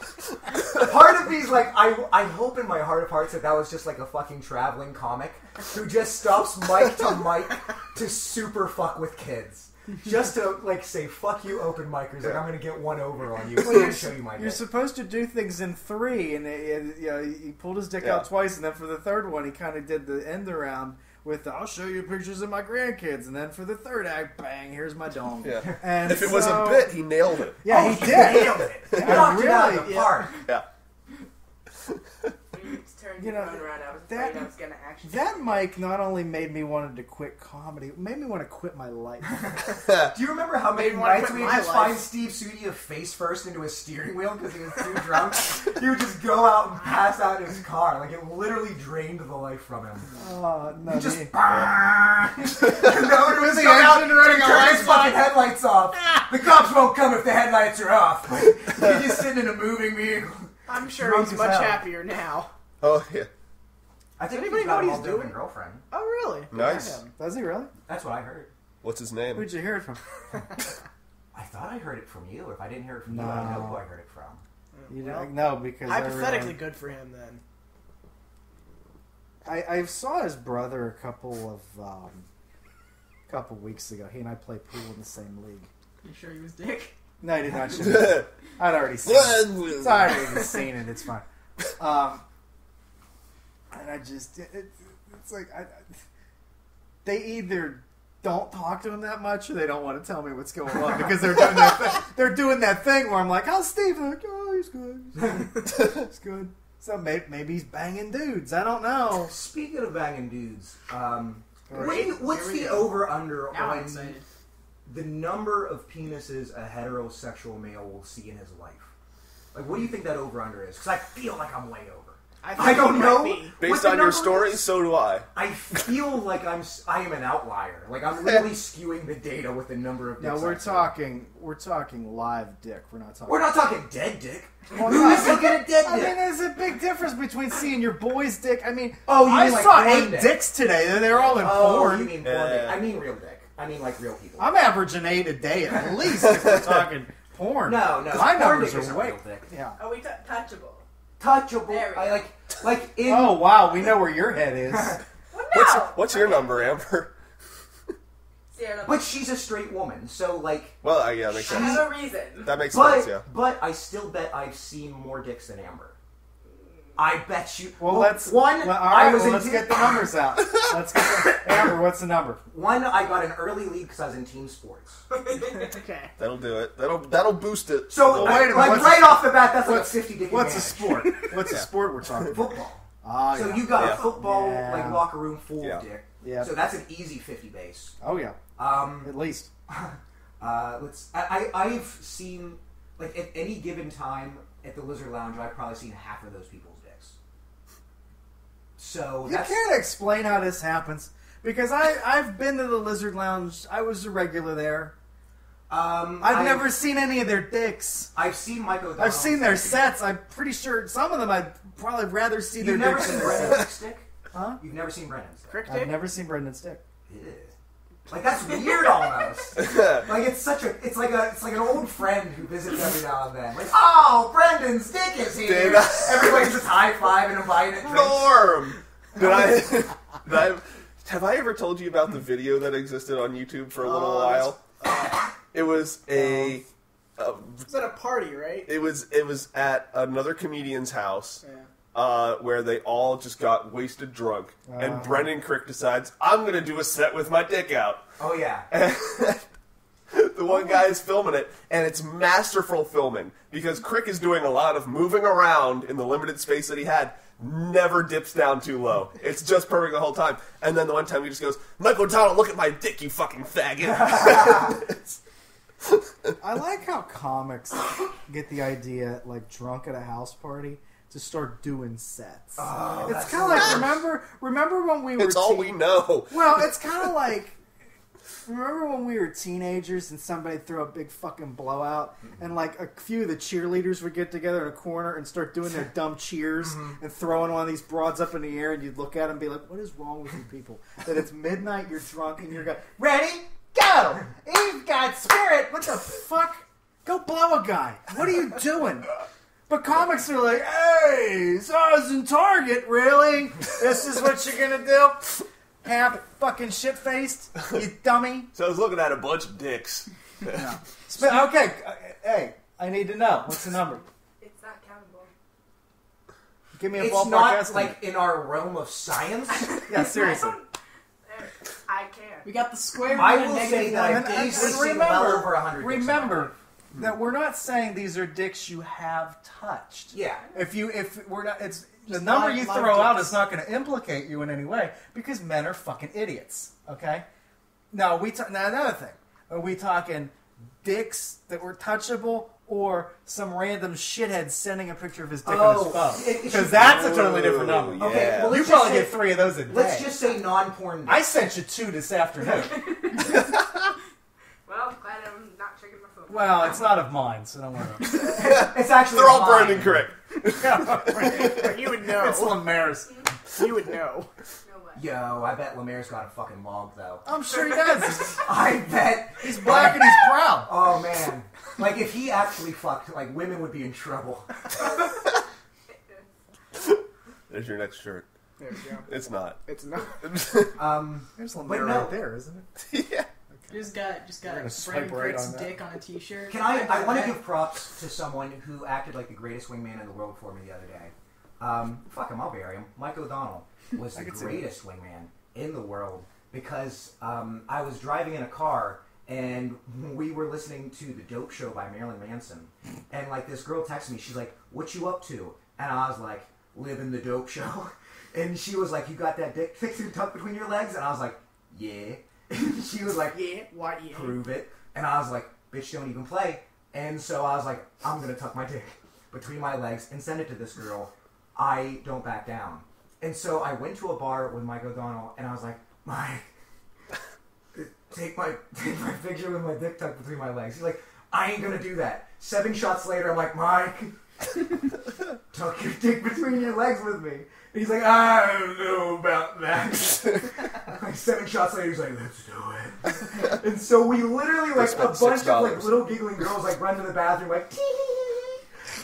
part of me's like, I hope in my heart of hearts that was just like a fucking traveling comic who just stops mic to mic to super fuck with kids. Just to, say, fuck you, open micers. Like, I'm going to get one over on you. And show you my dick. You're supposed to do things in 3, and he pulled his dick out twice, and then for the third one, he kind of did the end around with, I'll show you pictures of my grandkids, and then for the third act, bang, here's my dong. Yeah. And if it was a bit, he nailed it. Yeah, he did. Nailed it. He knocked it out of the Yeah. park. Yeah. You know, I was afraid I was going to actually... That mic not only made me wanted to quit comedy, it made me want to quit my life. Do you remember how many Made me wanna nights quit we would my just life. find Steve Sudia face first into a steering wheel because he was too drunk? He would just go out and pass out in his car. Like, it literally drained the life from him. Oh, no. He just... the- and the owner was going out and turn his fucking headlights off. The cops won't come if the headlights are off. But he's just sitting in a moving vehicle. I'm sure Drunk he's as much hell. happier now. Oh, yeah. I think Does anybody he's know got what a he's Moldovan doing? girlfriend. Oh, really? Nice. Good for him. Does he really? That's what I heard. What's his name? Who'd you hear it from? I thought I heard it from you. If I didn't hear it from you, I don't know who I heard it from. You Well, know, because Hypothetically good for him, then. I saw his brother a couple weeks ago. He and I play pool in the same league. You sure he was dick? No, he did not. Show me. I'd already seen it. It's already seen it. It's fine. And I just, it's like, they either don't talk to him that much or they don't want to tell me what's going on because they're doing that thing. They're doing that thing where I'm like, how's Steve? They're like, oh, he's good. He's good. So maybe he's banging dudes. I don't know. Speaking of banging dudes, Great. what's Here we the go. over-under Now I'm on excited. the number of penises a heterosexual male will see in his life? Like, what do you think that over-under is? Because I feel like I'm way over. I don't know. Based what the on your number story, is. so do I. I feel like I am an outlier. Like, I'm literally skewing the data with the number of dicks No, we're I've seen. talking live dick. We're not talking. We're not talking dead dick. Well, Who is looking at dead I dick? mean, there's a big difference between seeing your boy's dick. I mean, Oh, you I mean like saw porn 8 dick. dicks today. They're all in Oh, porn. you mean porn dick. I mean real dick. I mean like real people. I'm averaging 8 a day at least if we're talking porn. No, My porn numbers dick isn't are way. real dick. Yeah. Are we touchable? Touchable. There we I go. like in. Oh wow, we know where your head is. Well, no! What's your number, Amber? Sarah, But she's a straight woman, so like. Well, yeah, that makes I sense. have a reason. That makes But sense, yeah. but I still bet I've seen more dicks than Amber. I bet you. Well, let's get the numbers out. Let's get Amber. What's the number? One, I got an early lead because I was in team sports. Okay. That'll do it. That'll boost it. So Well, wait a minute, like what's right off the bat, that's like a 50 dick What's a advantage. sport? What's a sport we're talking about? Football. Ah, So yeah. you got Yeah. a football Yeah. like locker room full Yeah. of dick. Yeah. So that's an easy 50 base. Oh yeah, at least. I've seen like at any given time at the Lizard Lounge, I've probably seen half of those people's dicks. So You can't explain how this happens because I've been to the Lizard Lounge. I was a regular there. I've never seen any of their dicks. I've seen Mike O'Donnell. I've seen their sets. I'm pretty sure some of them I'd probably rather see their You've never dicks seen than their Brendan's sets. stick? Huh? You've never seen Brendan's stick? Crick I've dick? never seen Brendan's dick. Yeah. Like that's weird almost. Like it's like an old friend who visits every now and then. Like, oh, Brendan's dick is here. Everybody's just high fiving and buying it. Norm! Have I ever told you about the video that existed on YouTube for a little while? It was It's at a party, right? It was at another comedian's house. Yeah. Where they all just got wasted drunk, and Brendan Crick decides, I'm going to do a set with my dick out. Oh yeah. And the The one guy is filming it, and it's masterful filming because Crick is doing a lot of moving around in the limited space that he had. Never dips down too low. It's just perfect the whole time. And then the one time he just goes, Michael O'Donnell, look at my dick, you fucking faggot. I like how comics get the idea, like drunk at a house party, to start doing sets. Oh, it's kind of like remember when we were. It's all we know. Well, it's kind of like remember when we were teenagers and somebody threw a big fucking blowout, and like a few of the cheerleaders would get together in a corner and start doing their dumb cheers and throwing one of these broads up in the air, and you'd look at them and be like, "What is wrong with you people? That it's midnight, you're drunk, and you're going, ready, go, you've got spirit. What the fuck? Go blow a guy. What are you doing?" But comics are like, hey, so I was in Target, really? This is what you're gonna do? Half fucking shit-faced, you dummy. So I was looking at a bunch of dicks. Yeah. Okay, hey, I need to know. What's the number? It's not countable. Give me a It's ballpark not estimate. like in our realm of science. Yeah, seriously. I can't. We got the square root I and will negative say that one. I've easily seen well over 100 dicks in my remember life. that we're not saying these are dicks you have touched. Yeah. If we're not, it's the Just number live- you live throw out dicks. is not going to implicate you in any way because men are fucking idiots. Okay. Now now another thing, are we talking dicks that were touchable or some random shithead sending a picture of his dick on his phone? Because that's a totally different number. Yeah. Okay, well, You let's probably just get 3 of those a day. Let's just say non-porn dicks. I sent you 2 this afternoon. Well, glad I'm not checking my phone. Well, it's not of mine, so don't worry. It's actually They're all mine. Brandon Crick. You would know. It's Lemaire's. You would know. No way. Yo, I bet Lemaire's got a fucking log, though. I'm sure he does. I bet. He's black and he's proud. Oh, man. Like, if he actually fucked, like, women would be in trouble. There's your next shirt. There we go. It's not. It's not. There's Lemaire no. right there, isn't it? Yeah. Just got We're gonna Brandon swipe right Crick's on that. dick on a t-shirt. Can I want to give props to someone who acted like the greatest wingman in the world for me the other day. Fuck him, I'll bury him. Mike O'Donnell was the can see greatest wingman in the world because I was driving in a car and we were listening to The Dope Show by Marilyn Manson. And like this girl texted me, she's like, "What you up to?" And I was like, "Living the dope show." And she was like, "You got that dick tucked between your legs?" And I was like, "Yeah." She was like, Yeah, what? Yeah. "Prove it." And I was like, "Bitch, don't even play." And so I was like, "I'm gonna tuck my dick between my legs and send it to this girl. I don't back down." And so I went to a bar with Mike O'Donnell, and I was like, "Mike, take my picture with my dick tucked between my legs." He's like, "I ain't gonna do that." 7 shots later, I'm like, "Mike, tuck your dick between your legs with me." And he's like, "I don't know about that." Like 7 shots later, he's like, "Let's do it." And so we literally, like, a spent bunch of like $6. little giggling girls, like run to the bathroom, like,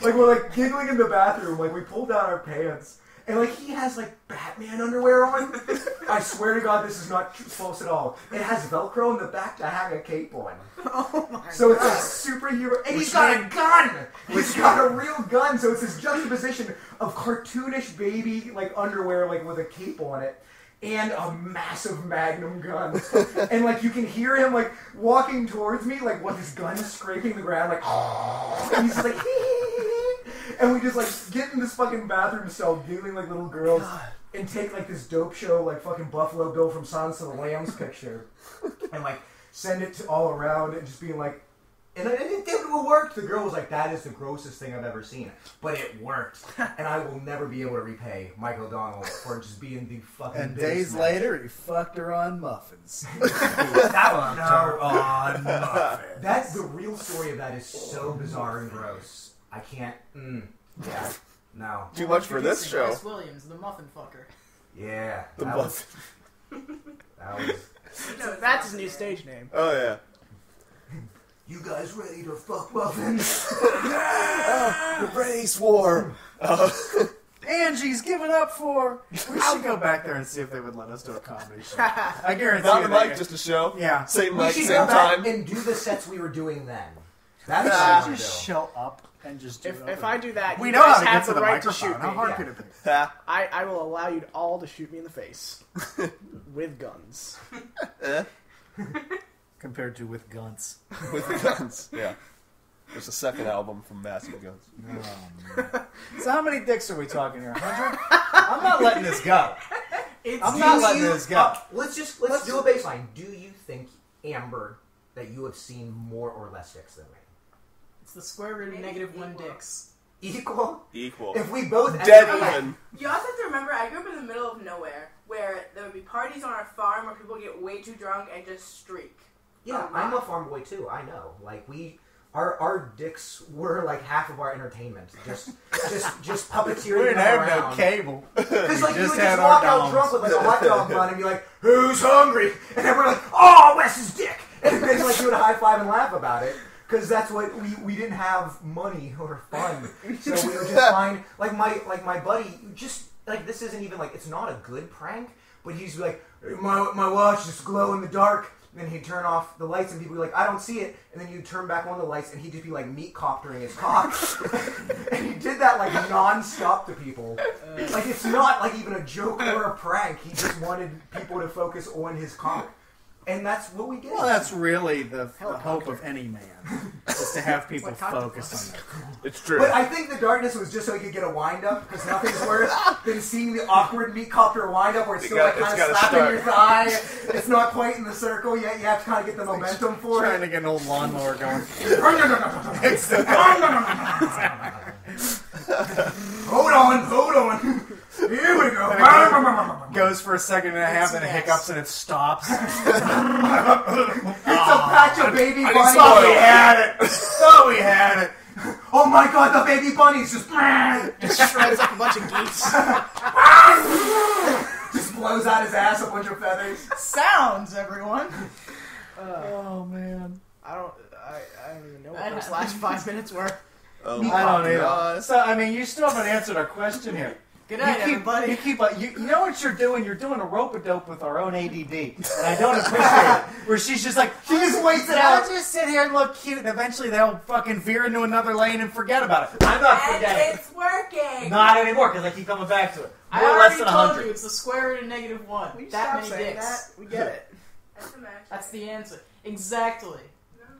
like we're like giggling in the bathroom, like we pulled down our pants, and like he has like Batman underwear on. I swear to God, this is not false at all. It has Velcro in the back to hang a cape on. Oh my So it's like superhero, and he's got a gun. He's got a real gun. So it's this juxtaposition of cartoonish baby like underwear, like with a cape on it, and a massive Magnum gun. And like you can hear him like walking towards me, like with his gun scraping the ground, like, and he's just like, and we just like get in this fucking bathroom stall, giggling like little girls. And take like this Dope Show, like fucking Buffalo Bill from Silence of the Lambs picture, and like send it to all around, and just being like, and it worked. The girl was like, "That is the grossest thing I've ever seen," but it worked, and I will never be able to repay Mike O'Donnell for just being the fucking. And biggest days man. later, he fucked her on muffins. That no, on muffins. that's the real story of that is so bizarre and gross. I can't. Yeah, no. Too much for this show. Wes Williams, the muffin fucker. Yeah, The that was. muffin. That was. No, that's his new stage name. Oh, yeah. You guys ready to fuck muffins? The race war. Angie's giving up for. We should go back there and see if they would let us do a comedy show. I guarantee Not you the they- mic, just a show. Yeah. Same We mic, should same go back time. and do the sets we were doing then. That's Just what we just do. show up and just do If I do that, we you know how guys to have get to the the right to microphone. shoot How me. hard Yeah. could it be? Ha. I will allow you all to shoot me in the face with guns. compared to With Guns. With the Guns. Yeah. There's a second album from Massive Guns. Oh, man. So how many dicks are we talking here? 100? I'm not letting this go. I'm not letting this go. Let's do a baseline. Do you think, Amber, that you have seen more or less dicks than me? It's the square root of -1 dicks. Equal? Equal. If we both... Dead Okay. even. You also have to remember, I grew up in the middle of nowhere, where there would be parties on our farm where people get way too drunk and just streak. Yeah, I'm a farm boy too, I know. Like, our dicks were like half of our entertainment. Just puppeteering We didn't them have around. no cable. Because like, you just would had just our walk out doms. drunk with like a hot dog bun and be like, who's hungry? And then we're like, oh, Wes's dick! And then like, you would high five and laugh about it. Because that's what we didn't have money or fun, so we would just find like my buddy. Just like, this isn't even like, it's not a good prank, but he's like, my watch is glow in the dark. And then he'd turn off the lights, and people would be like, I don't see it. And then you'd turn back on the lights, and he'd just be like meat coptering his cock. And he did that like non-stop to people. Like, it's not like even a joke or a prank. He just wanted people to focus on his cock. And that's what we did. Well, that's really the hope of any man, is to have people focus on that. It's true. But I think the darkness was just so he could get a wind-up, because nothing's worse than seeing the awkward meat copter wind-up where it's still like kind of slapping your thigh. It's not quite in the circle yet. You have to kind of get the momentum for Trying it. to get an old lawnmower going. Hold on. Here we go. Goes for a second and a half, and it hiccups and it stops. It's a patch of baby bunny. Thought we had it. Oh my god, the baby bunny's just Shreds up a bunch of geese. just blows out his ass a bunch of feathers. Sounds, everyone. Oh man, I don't even know what those last 5 minutes were. Oh, I don't either. So I mean, you still haven't answered our question here. Good night, everybody. You know what you're doing? You're doing a rope-a-dope with our own ADD, and I don't appreciate it. Where she's just like, She just waits it out. I'll just sit here and look cute, and eventually they'll fucking veer into another lane and forget about it. I'm not And forgetting. it's working! Not anymore, because I keep coming back to it. I More or less already than told 100. you it's the square root of -1. Will you That stop many saying dicks. that? We get it. That's the match. That's the answer. Exactly.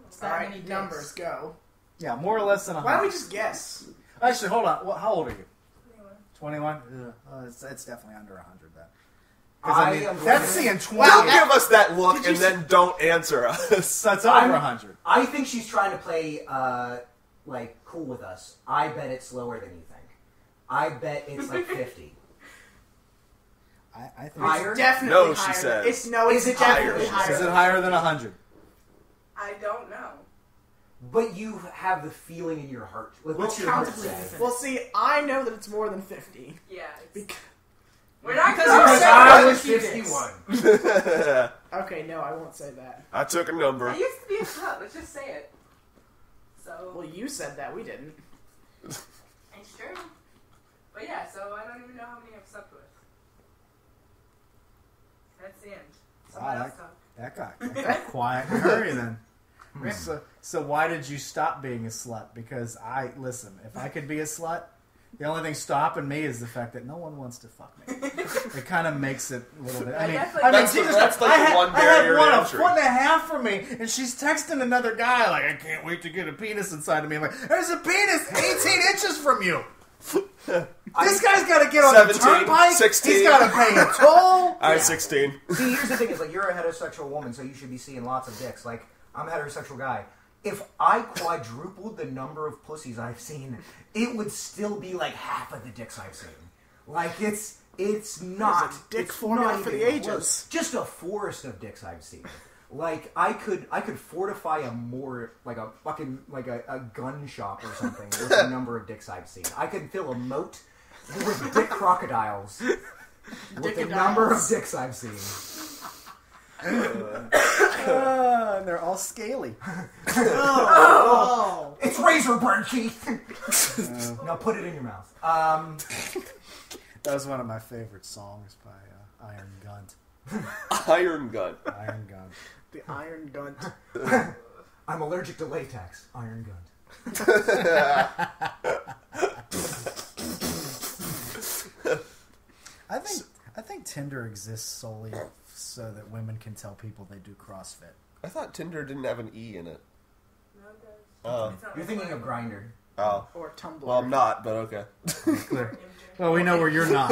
It's that Alright, many dicks. numbers, go. Yeah, more or less than 100. Why don't we just guess? Actually, hold on. How old are you? 21? It's definitely under 100 then. 'Cause, I mean, that's seeing 20. Don't give us that look and then don't answer us. That's over 100. I think she's trying to play, like, cool with us. I bet it's lower than you think. I bet it's like 50. I think Higher? Definitely No, she higher. says. It's Is it definitely higher? higher. Is it higher than 100? I don't know. But you have the feeling in your heart. Like, what's your heart say? Well, see, I know that it's more than 50. Yeah. Because, We're not because going you to said I was 50 51. Okay, no, I won't say that. I took a number. I used to be a slut. Let's just say it. So, Well, you said that. We didn't. it's true. But yeah, so I don't even know how many I've slept with. That's the end. Someone else talk. That got quiet and hurry then. So why did you stop being a slut? Because listen, if I could be a slut, the only thing stopping me is the fact that no one wants to fuck me. It kind of makes it a little bit. I mean, That's Jesus, like the one I had barrier one to a entry. foot and a half from me, and she's texting another guy like, I can't wait to get a penis inside of me. I'm like, there's a penis 18 inches from you. This guy's got to get on 17, the turnpike. 16. He's got to pay a toll. I'm 16. See, here's the thing: is like, you're a heterosexual woman, so you should be seeing lots of dicks. Like, I'm a heterosexual guy. If I quadrupled the number of pussies I've seen, it would still be like half of the dicks I've seen. Like, it's not There's a dick it's formula not for even the ages. close. Just a forest of dicks I've seen. Like, I could fortify a gun shop or something with the number of dicks I've seen. I could fill a moat with dick crocodiles with the number of dicks I've seen. They're all scaly. Oh! It's razor burn, Keith. Now put it in your mouth. That was one of my favorite songs by Iron Gunt. Iron gun. Iron Gunt. The Iron Gunt. I'm allergic to latex. Iron Gun. I think Tinder exists solely so that women can tell people they do CrossFit. I thought Tinder didn't have an E in it. No, it does. Oh. It's not You're thinking of Grindr. Oh. Or Tumblr. Well, I'm not, but okay. Clear. Well, we know where you're not.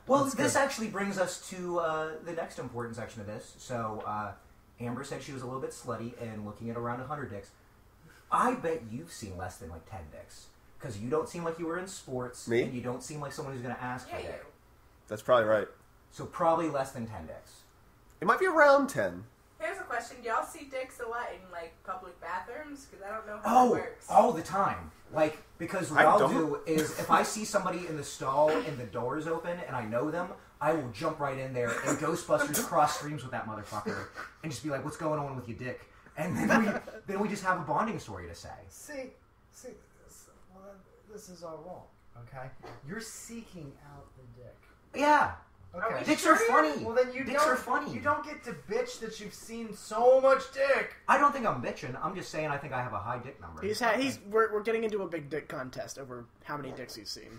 Well, this actually brings us to the next important section of this. So, Amber said she was a little bit slutty and looking at around 100 dicks. I bet you've seen less than like 10 dicks. Because you don't seem like you were in sports. Me? And you don't seem like someone who's going to ask for Yeah, you. dick. That's probably right. So probably less than 10 dicks. It might be around 10. Here's a question. Do y'all see dicks a lot in, like, public bathrooms? Because I don't know how it works. All the time. Like, because what I I'll don't. do is if I see somebody in the stall and the door is open and I know them, I will jump right in there and Ghostbusters cross streams with that motherfucker and just be like, what's going on with your dick? And then we just have a bonding story to say. See, this is all wrong. Okay, you're seeking out the dick. Yeah. Okay, Dicks are funny. Well, then Dicks are funny. You don't get to bitch that you've seen so much dick. I don't think I'm bitching. I'm just saying I think I have a high dick number. We're getting into a big dick contest over how many dicks he's seen.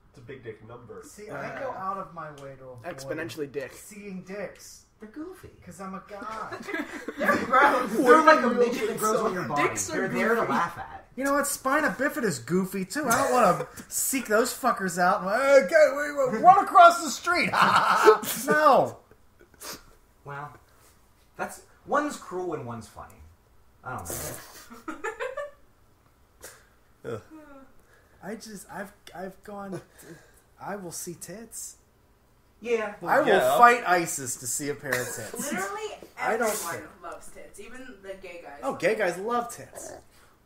It's a big dick number. See, I go out of my way to avoid Exponentially dick. seeing dicks They're goofy. because I'm a guy. They're gross. They're like a midget that grows on your body. Dicks are They're there to goofy. laugh at. You know what? Spina bifida is goofy too. I don't want to seek those fuckers out. And, okay, run across the street. No. Well, that's one's cruel and one's funny. I don't know. I've gone. I will see tits. Yeah. I will fight ISIS to see a pair of tits. Literally I don't everyone care. loves tits. Even the gay guys. Oh, gay guys love tits.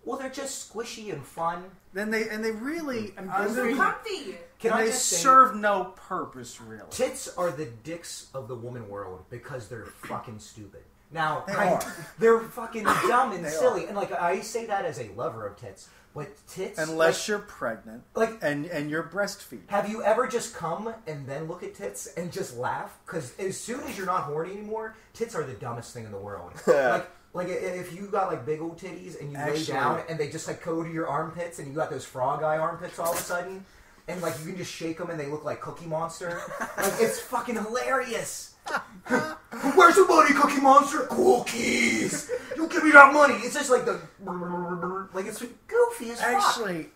Well, they're just squishy and fun. Then they really They're comfy. Can I they just say, serve no purpose really. tits are the dicks of the woman world because they're fucking stupid. Now, are. they're fucking dumb and They silly, are. and like I say that as a lover of tits, but tits. Unless you're pregnant, like, and you're breastfeeding. have you ever just come and then look at tits and just laugh? Because as soon as you're not horny anymore, tits are the dumbest thing in the world. Like if you got like big old titties and you lay down and they just like go to your armpits and you got those frog eye armpits all of a sudden, and like you can just shake them and they look like Cookie Monster. Like it's fucking hilarious. Where's the money, Cookie Monster? Cookies. You give me that money. It's just like the like it's goofy as fuck. Actually,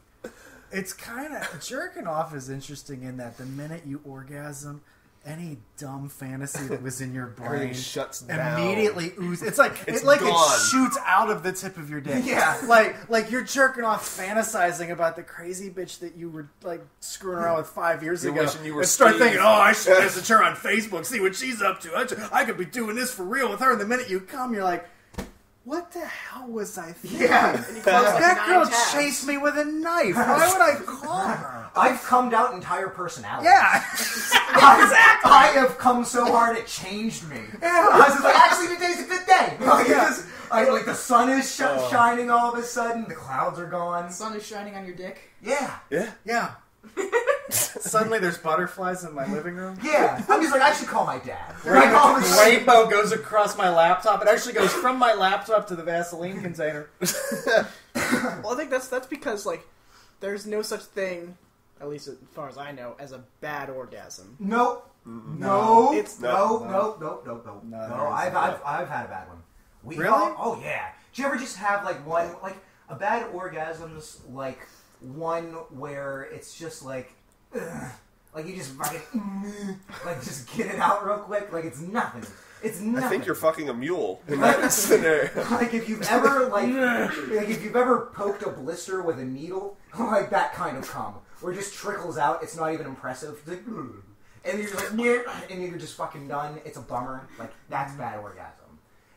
it's kind of jerking off is interesting in that the minute you orgasm, any dumb fantasy that was in your brain Everything shuts down. immediately oozes. It's like It's it gone. shoots out of the tip of your dick. Yeah. like you're jerking off, fantasizing about the crazy bitch that you were like screwing around with 5 years You're ago. wishing you were and start Steve. thinking, oh, I should message her on Facebook, see what she's up to. I could be doing this for real with her. And the minute you come, you're like, what the hell was I thinking? Yeah. That girl chased me with a knife. Why would I call her? I've cummed out entire personality. Yeah. I have come so hard it changed me. I was just like, actually, today's a good day. Like the sun is shining all of a sudden. The clouds are gone. The sun is shining on your dick. Yeah. Yeah. Suddenly there's butterflies in my living room. Yeah. I'm just like, I should call my dad. Like, all of a sudden- Rainbow goes across my laptop. It actually goes from my laptop to the Vaseline container. Well, I think that's because like there's no such thing, at least as far as I know, as a bad orgasm. Nope. No. No. I've had a bad one. Really? Oh yeah. Do you ever just have like one like a bad orgasm's like one where it's just like like you just fucking like just get it out real quick, like it's nothing. It's nothing. I think you're fucking a mule in that scenario. Like if you've ever like if you've ever poked a blister with a needle, like that kind of cum, where it just trickles out. It's not even impressive. It's like, and you're just like, and you're just fucking done. It's a bummer. Like that's bad orgasm.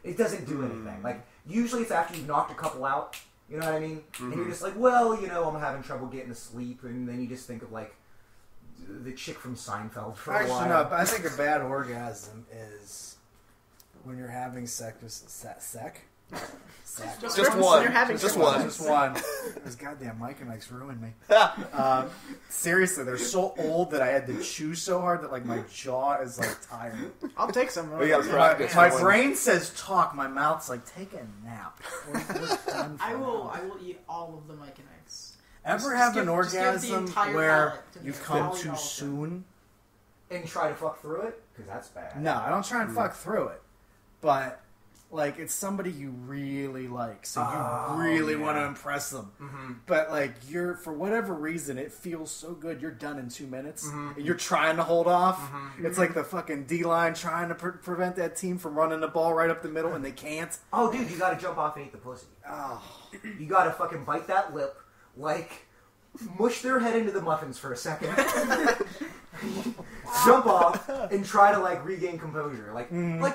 It doesn't do anything. Like usually it's after you've knocked a couple out. You know what I mean? And you're just like, well, you know, I'm having trouble getting to sleep, and then you just think of like the chick from Seinfeld for a while. Actually, no. But I think a bad orgasm is when you're having sex with Just one. You're having Just sex. one. Just one. This goddamn Mike Mike's ruined me. Seriously, they're so old that I had to chew so hard that like my jaw is like tired. I'll take some. We gotta practice. My brain says talk. My mouth's like take a nap. We're done for I will now. eat all of the Mike and Ike's. Ever Just have give- an just give the orgasm entire where palate to you me. come I'll eat too all of them. soon? And try to fuck through it because that's bad. No, I don't try and fuck through it. But like it's somebody you really like, so you really want to impress them. Mm-hmm. But like for whatever reason, it feels so good. You're done in 2 minutes. Mm-hmm. And you're trying to hold off. Mm-hmm. It's like the fucking D-line trying to prevent that team from running the ball right up the middle, and they can't. Oh, dude, you got to jump off and eat the pussy. Oh, you got to fucking bite that lip, like mush their head into the muffins for a second. Jump off and try to like regain composure. Like I don't know.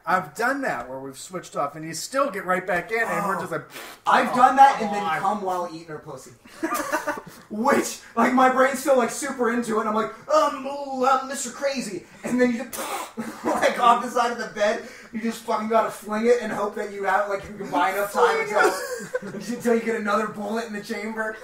I've done that where we've switched off and you still get right back in and we're just like I've done that and then come while eating her pussy. Which like my brain's still like super into it and I'm like, I'm Mr. Crazy. And then you just like off the side of the bed, you just fucking gotta fling it and hope that you have like you can buy enough time until you get another bullet in the chamber.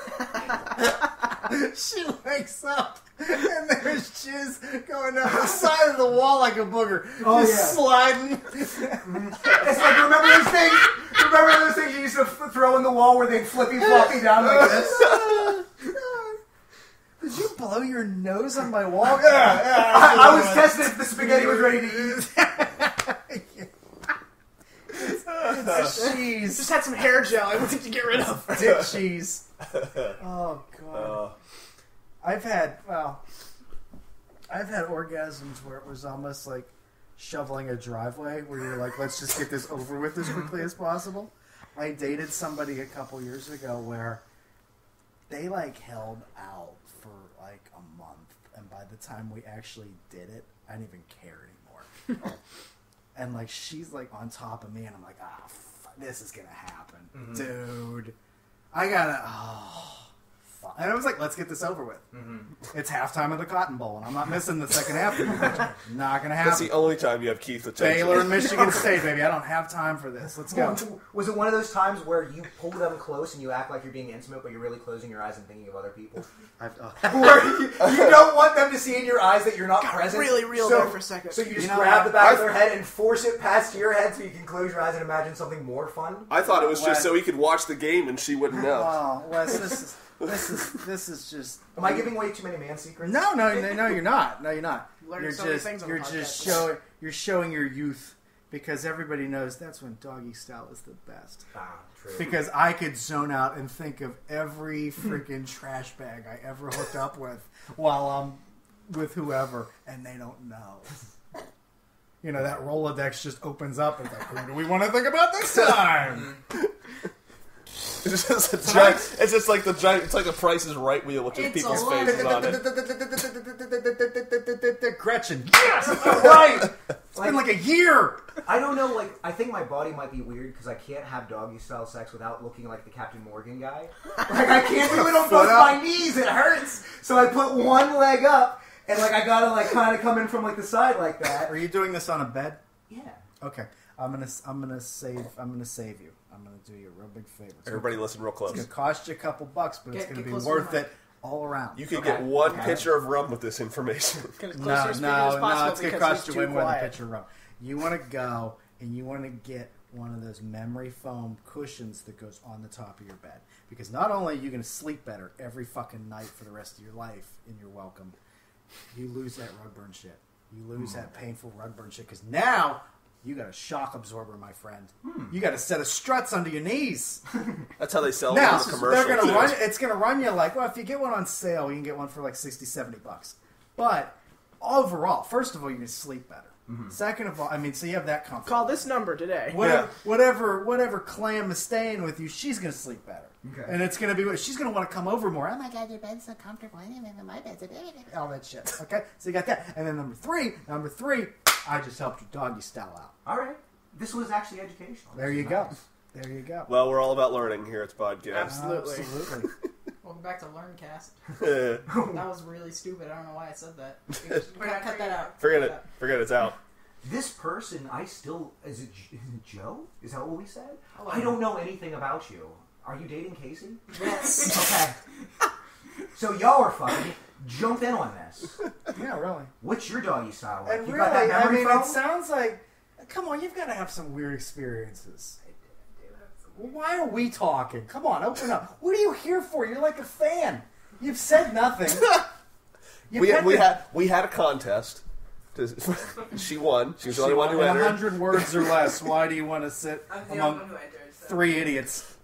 She wakes up and there's jizz going down the side of the wall like a booger. Sliding. It's like, remember those things? Remember those things you used to throw in the wall where they'd flippy floppy down like this? Did you blow your nose on my wall? I was testing if the spaghetti was ready to eat. It's cheese. Just had some hair gel I wanted to get rid of. Dick cheese. Oh, God. I've had orgasms where it was almost like shoveling a driveway where you're like, let's just get this over with as quickly as possible. I dated somebody a couple years ago where they like held out for like a month, and by the time we actually did it, I didn't even care anymore. And like she's like on top of me, and I'm like, this is gonna happen, dude. I gotta. And I was like, let's get this over with. Mm-hmm. It's halftime of the Cotton Bowl, and I'm not missing the second half. Not gonna happen. That's the only time you have Keith's attention. Baylor and Michigan State, baby. I don't have time for this. Let's go. Was it one of those times where you pull them close and you act like you're being intimate, but you're really closing your eyes and thinking of other people? Where you don't want them to see in your eyes that you're not present. Really real there for a second. So you just grab the back of their head and force it past your head so you can close your eyes and imagine something more fun? I thought it was just so he could watch the game and she wouldn't know. Oh, Wes, this is just. Am I giving away too many man secrets? No, you're not. No, you're not. You're just showing your youth, because everybody knows that's when doggy style is the best. True. Because I could zone out and think of every freaking trash bag I ever hooked up with while I'm with whoever, and they don't know. You know, that Rolodex just opens up and it's like, who do we want to think about this time? It's just a giant. It's just like the giant. It's like a Price is Right wheel with just people's faces on it. Gretchen, yes, right. It's been like a year. I don't know. Like, I think my body might be weird because I can't have doggy style sex without looking like the Captain Morgan guy. Like, I can't do it on both my knees. It hurts. So I put one leg up, and like I gotta like kind of come in from like the side like that. Are you doing this on a bed? Yeah. Okay. I'm gonna save you. I'm gonna do you a real big favor. Everybody listen real close. It's gonna cost you a couple bucks, but it's gonna be worth it all around. You could get one pitcher of rum with this information. No, it's gonna cost you way more than a pitcher of rum. You want to go and you want to get one of those memory foam cushions that goes on the top of your bed, because not only are you gonna sleep better every fucking night for the rest of your life, and you're welcome, you lose that rug burn shit. You lose that painful rug burn shit, because now you got a shock absorber, my friend. You got a set of struts under your knees. That's how they sell now, the commercials. They're gonna run. It's going to run you like, well, if you get one on sale, you can get one for like $60, $70. But overall, first of all, you're going to sleep better. Second of all, I mean, so you have that comfort. Call this number today. Whatever clam is staying with you, she's going to sleep better. Okay. And it's going to be, she's going to want to come over more. Oh my God, your bed's so comfortable. My bed's all that shit. Okay, so you got that. And then number three, I just helped you doggy style out. All right. This was actually educational. There you go. There you go. Well, we're all about learning here at Podcast. Absolutely. Welcome back to LearnCast. That was really stupid. I don't know why I said that. We're gonna cut that out. Forget it. It's out. This person, is it Joe? Is that what we said? Hello. I don't know anything about you. Are you dating Casey? Yes. Okay. So y'all are fucking. Jump in on this. Yeah, really. What's your doggy style like? And You really, got that memory foam? it sounds like, come on, you've got to have some weird experiences. Why are we talking? Come on, open up. What are you here for? You're like a fan. You've said nothing. We had a contest. She won. She was the only one who entered. 100 words or less. Why do you want to sit I'm the only among one who entered. So. 3 idiots?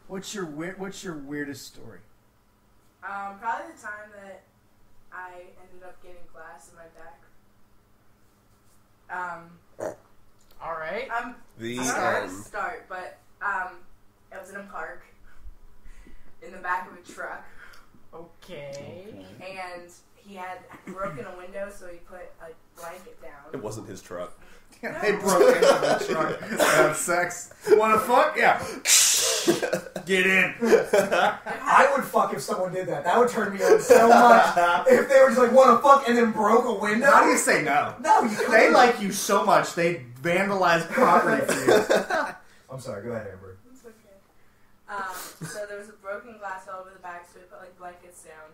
What's your weirdest story? Probably the time that I ended up getting glass in my back. All right. The I don't know where to end. start, but it was in a park in the back of a truck, Okay. and he had broken a window, so he put a blanket It down. wasn't his truck. They broke into the truck. Have sex. Want to fuck? Yeah. Get in. I would fuck if someone did that. That would turn me on so much. If they were just like, want to fuck, and then broke a window. How do you say no? No, you couldn't. They like you so much, they vandalize property for you. I'm sorry, go ahead, Amber. It's okay. So there was a broken glass all over the back, so we put like blankets down.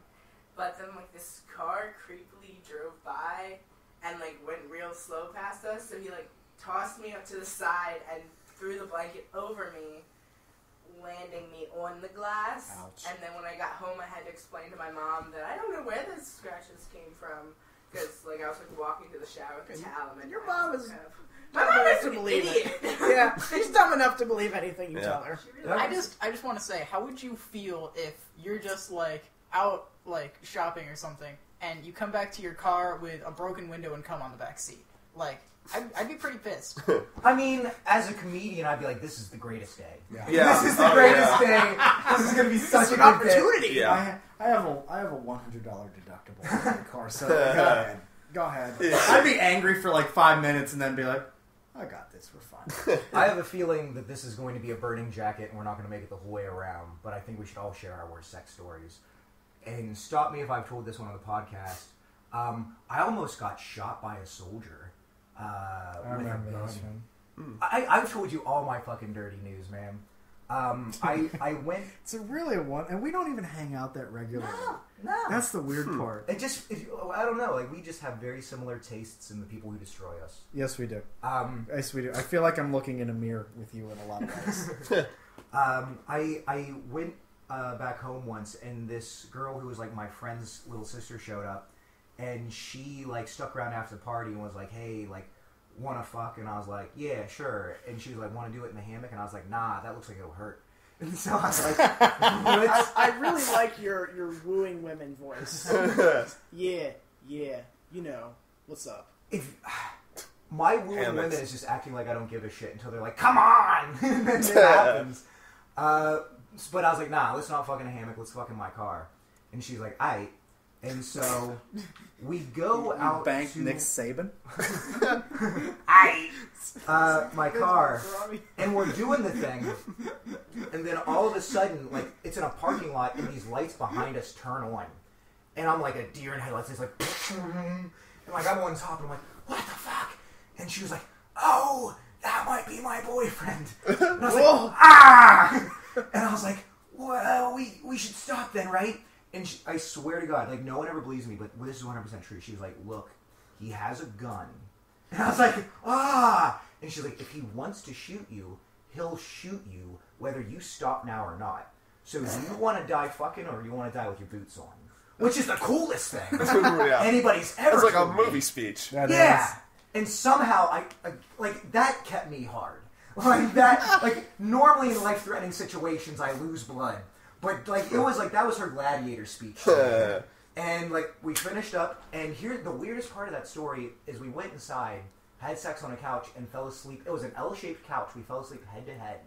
But then like this car creepily drove by and like went real slow past us. So he like tossed me up to the side and threw the blanket over me, landing me on the glass. Ouch. And then when I got home, I had to explain to my mom that I don't know where the scratches came from. Because like I was like walking to the shower with a towel. And Your mom is my dumb mom enough is to an believe idiot. it. Yeah, she's dumb enough to believe anything you Yeah. tell her. She really I is. just want to say, how would you feel if you're just like out like shopping or something, and you come back to your car with a broken window and come on the back seat? Like, I'd be pretty pissed. I mean, as a comedian, I'd be like, this is the greatest day. Yeah. This is the greatest day. This is going to be such It's a an good day. opportunity. Yeah. I have a $100 deductible on my car, so go ahead. Go ahead. I'd be angry for like 5 minutes and then be like, I got this, we're fine. I have a feeling that this is going to be a burning jacket and we're not going to make it the whole way around, but I think we should all share our worst sex stories. And stop me if I've told this one on the podcast. I almost got shot by a soldier. I With a remember gun. this one. I've told you all my fucking dirty news, man. I went... It's a really one, and we don't even hang out that regularly. No. That's the weird part. I don't know, like, we just have very similar tastes in the people who destroy us. Yes, we do. Yes, we do. I feel like I'm looking in a mirror with you in a lot of ways. I went back home once, and this girl who was like my friend's little sister showed up, and she like stuck around after the party and was like, "Hey, like, wanna fuck?" And I was like, "Yeah, sure." And she was like, "Wanna do it in the hammock?" And I was like, "Nah, that looks like it'll hurt." And so I was like, I really like your wooing women voice. Yeah, you know, what's up? if my wooing Hammocks. women is just acting like I don't give a shit until they're like, "Come on!" And then it happens. But I was like, "Nah, let's not fuck in a hammock. Let's fuck in my car." And she's like, "Aight." And so we go out Bank to Nick Saban. my car, and we're doing the thing, and then all of a sudden, like, it's in a parking lot, and these lights behind us turn on, and I'm like a deer in headlights. It's like, and like I'm on top, and I'm like, "What the fuck?" And she was like, "Oh, that might be my boyfriend." And I was like, "Ah!" And I was like, "Well, we should stop then, right?" And I swear to God, like, no one ever believes me, but this is 100% true. She was like, "Look, he has a gun." And I was like, "Ah!" And she's like, "If he wants to shoot you, he'll shoot you whether you stop now or not. So do you want to die fucking, or do you want to die with your boots on?" Which is the coolest thing Yeah. anybody's ever That's like a told me. movie speech. That Yeah. is. And somehow, I like, that kept me hard. Like, that, like, normally in life-threatening situations, I lose blood. But, like, it was like, that was her gladiator speech. And, like, we finished up, and here, the weirdest part of that story is we went inside, had sex on a couch, and fell asleep. It was an L-shaped couch. We fell asleep head to head.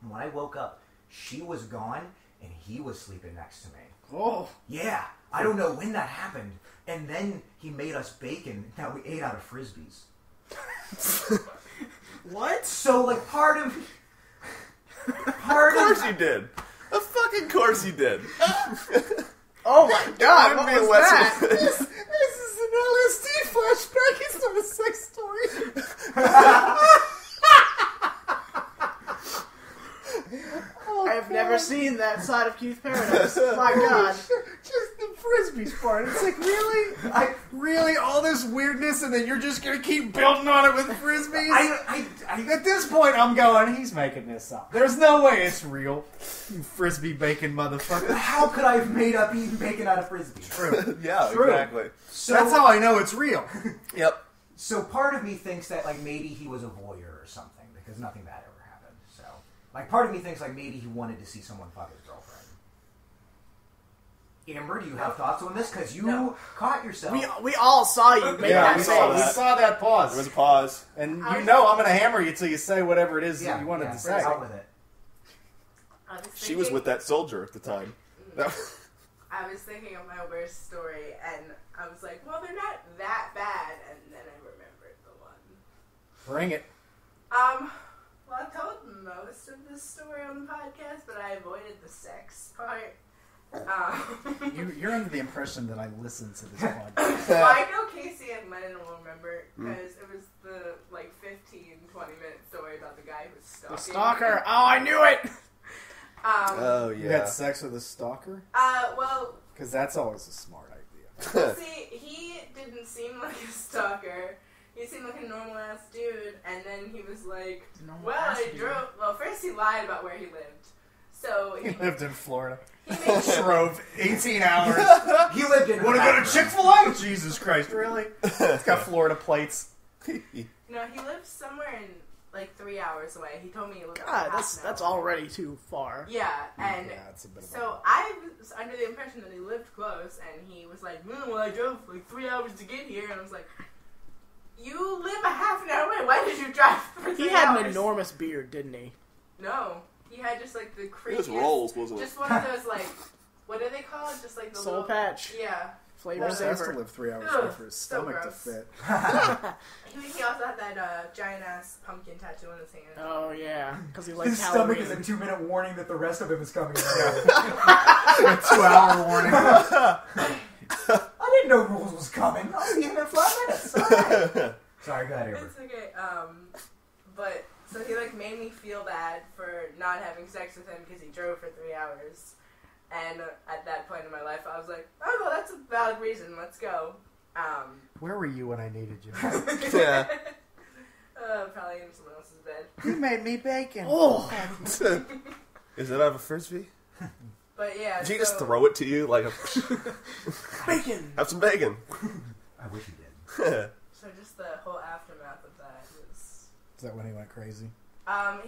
And when I woke up, she was gone, and he was sleeping next to me. Oh, Yeah, I don't know when that happened. And then he made us bacon that we ate out of Frisbees. what? So, like, part of Of course he did. Of fucking course he did. Oh my God! What Wouldn't be was less that? of- This is an LSD flashback. It's not a sex story. I have never seen that side of Keith Paradise. My God! Just the frisbees part. It's like, really? Really? All this weirdness, and then you're just going to keep building on it with Frisbees? At this point, I'm going, he's making this up. There's no way it's real. You Frisbee bacon motherfucker. How could I have made up eating bacon out of Frisbee? True. Yeah, True. exactly. So, That's how I know it's real. Yep. So part of me thinks that like maybe he was a voyeur or something because nothing bad ever happened. So like part of me thinks like maybe he wanted to see someone fuck his girlfriend. Amber, do you have thoughts on this? Because you caught yourself. We all saw you make that we face. saw that pause. There was a pause. And you know I'm going to hammer you till you say whatever it is that you wanted to say. Out with it. She was with that soldier at the time. I was thinking of my worst story, and I was like, well, they're not that bad, and then I remembered the one. Bring it. Well, I told most of the story on the podcast, but I avoided the sex part. You're under the impression that I listen to this podcast. Well, I know Casey and Lennon will remember, because it was the, 15-20-minute story about the guy who was stalking. The stalker. Oh, I knew it! Oh, yeah. You had sex with a stalker? Well... Because that's always a smart idea. See, he didn't seem like a stalker. He seemed like a normal-ass dude, and then he was like, first he lied about where he lived. So He lived in Florida. He made Drove 18 hours. He lived in... Want to go to Chick-fil-A? Jesus Christ, really? It's got Florida plates. No, he lived somewhere in, 3 hours away. He told me he lived God, that's already too far. Yeah, and it's a bit of so I was under the impression that he lived close, and he was like, well, I drove 3 hours to get here, and I was like, you live a half an hour away, why did you drive for 3 hours? He had an enormous beard, didn't he? No, he had just the creepiest... It was rolls, wasn't it? Just one of those, what are they called? Just the Soul little... patch. Yeah. Flavor He has to saver. live 3 hours Ugh, for his so stomach to gross. fit. He also had that giant-ass pumpkin tattoo on his hand. Oh, yeah. Because he likes His Halloween. stomach is a 2-minute warning that the rest of him is coming. A 2-hour warning. I didn't know Rules was coming. I'll see him in 5 minutes. Right. Sorry, go ahead, Amber. It's okay. But so he made me feel bad for not having sex with him because he drove for 3 hours. And at that point in my life, I was like, oh, well, that's a valid reason. Let's go. Where were you when I needed you? Yeah. Probably in someone else's bed. You made me bacon. Oh! Is that out of a Frisbee? But yeah, Did he just throw it to you like a... Bacon! Have some bacon. I wish he did. So just the whole aftermath of that was... Is that when he went crazy?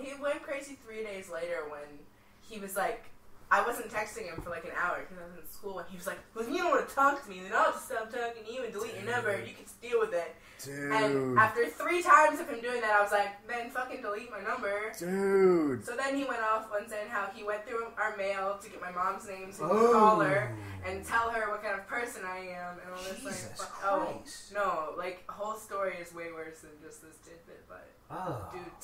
He went crazy 3 days later when he was like... I wasn't texting him for an hour because I was in school, and he was like, well, if you don't want to talk to me, then I'll just stop talking to you and delete your number. You can deal with it. Dude. And after 3 times of him doing that, I was like, then fucking delete my number. Dude. So then he went off on saying how he went through our mail to get my mom's name so he could call her and tell her what kind of person I am and all this Jesus Oh, Christ. no, a whole story is way worse than just this tidbit, but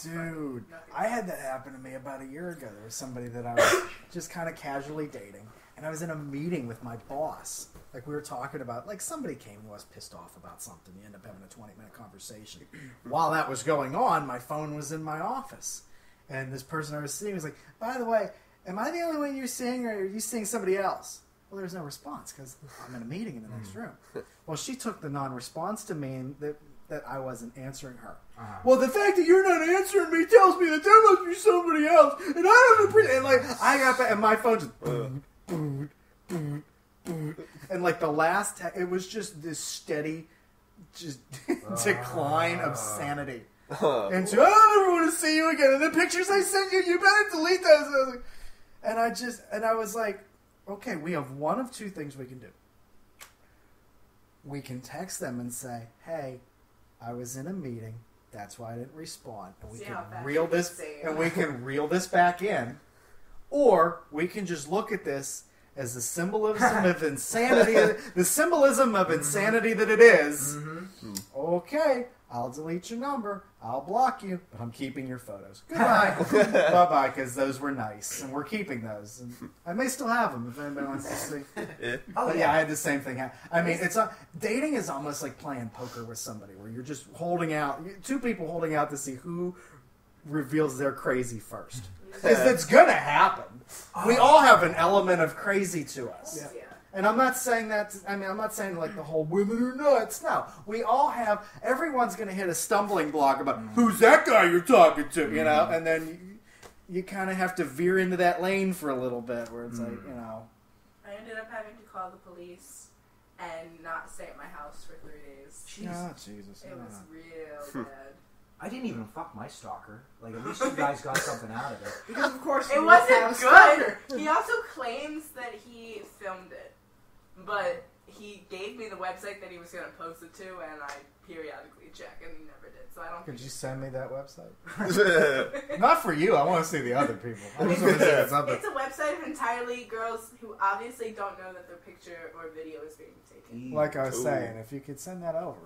Dude, I had that happen to me about a year ago. There was somebody that I was just kind of casually dating, and I was in a meeting with my boss. We were talking about, somebody came to us pissed off about something. You end up having a 20-minute conversation. While that was going on, my phone was in my office. And this person I was seeing was like, by the way, am I the only one you're seeing, or are you seeing somebody else? Well, there's no response, because I'm in a meeting in the next room. Well, she took the non-response to mean that I wasn't answering her. Well, the fact that you're not answering me tells me that there must be somebody else, and I don't appreciate. And I got back, and my phone just and the last, it was just this steady, just decline of sanity. And so I don't ever want to see you again. And the pictures I sent you, you better delete those. And I was like, okay, we have one of two things we can do. We can text them and say, hey, I was in a meeting. That's why I didn't respond. And we can reel this, and we can reel this back in. Or we can just look at this as the symbolism of insanity, the symbolism of insanity that it is. Okay, I'll delete your number. I'll block you, but I'm keeping your photos. Goodbye. Bye-bye, because those were nice, and we're keeping those. And I may still have them if anybody wants to see. But yeah, I had the same thing happen. I mean, dating is almost like playing poker with somebody, where you're just holding out, two people holding out to see who reveals they're crazy first. Because it's going to happen. We all have an element of crazy to us. Yeah. And I'm not saying that. I'm not saying like the whole women are nuts. No, we all have. Everyone's going to hit a stumbling block about who's that guy you're talking to, you know, and then you kind of have to veer into that lane for a little bit, where it's like, you know. I ended up having to call the police and not stay at my house for 3 days. Oh, Jesus. It was real bad. I didn't even fuck my stalker. Like, at least you guys got something out of it. Because of course It you wasn't have a good. stalker. He also claims that he filmed it, but he gave me the website that he was going to post it to, and I periodically check, and he never did. So I don't. Could you send me that website? Not for you. I want to see the other people. I just want to see what's up there. It's a website of entirely girls who obviously don't know that their picture or video is being taken. Like I was saying, if you could send that over.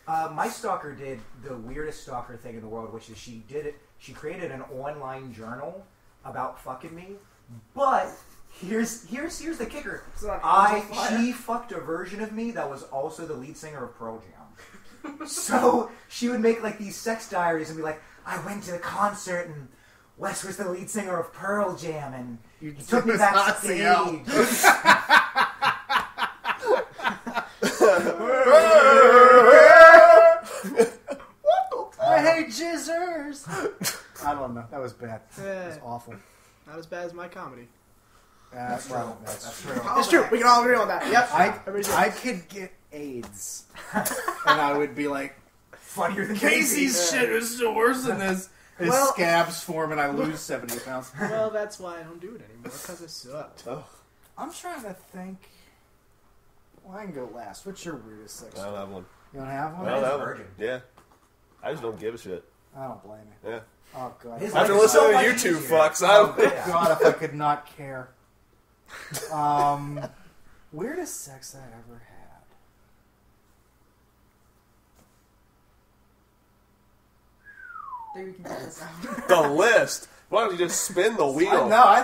My stalker did the weirdest stalker thing in the world, which is she created an online journal about fucking me, but here's the kicker. She fucked a version of me that was also the lead singer of Pearl Jam. So she would make like these sex diaries and be like, I went to the concert and Wes was the lead singer of Pearl Jam and he took me backstage. I hate jizzers. I don't know. That was bad. That was awful. Not as bad as my comedy. That's true. It's true. We can all agree on that. Yep. I could get AIDS, and I would be like, funnier than Casey's shit is still worse than this. His scabs form, and I lose 70 pounds. Well, that's why I don't do it anymore, because it sucked. Oh. I'm trying to think. Well, I can go last. What's your weirdest sex? I don't have one. You don't have one? I don't have one. Yeah. I just don't give a shit. I don't blame you. Yeah. Oh, God. After listening to you two fucks, I don't... God, if I could not care. Weirdest sex I ever had. There we can get this out. The list. Why don't you just spin the wheel? No, I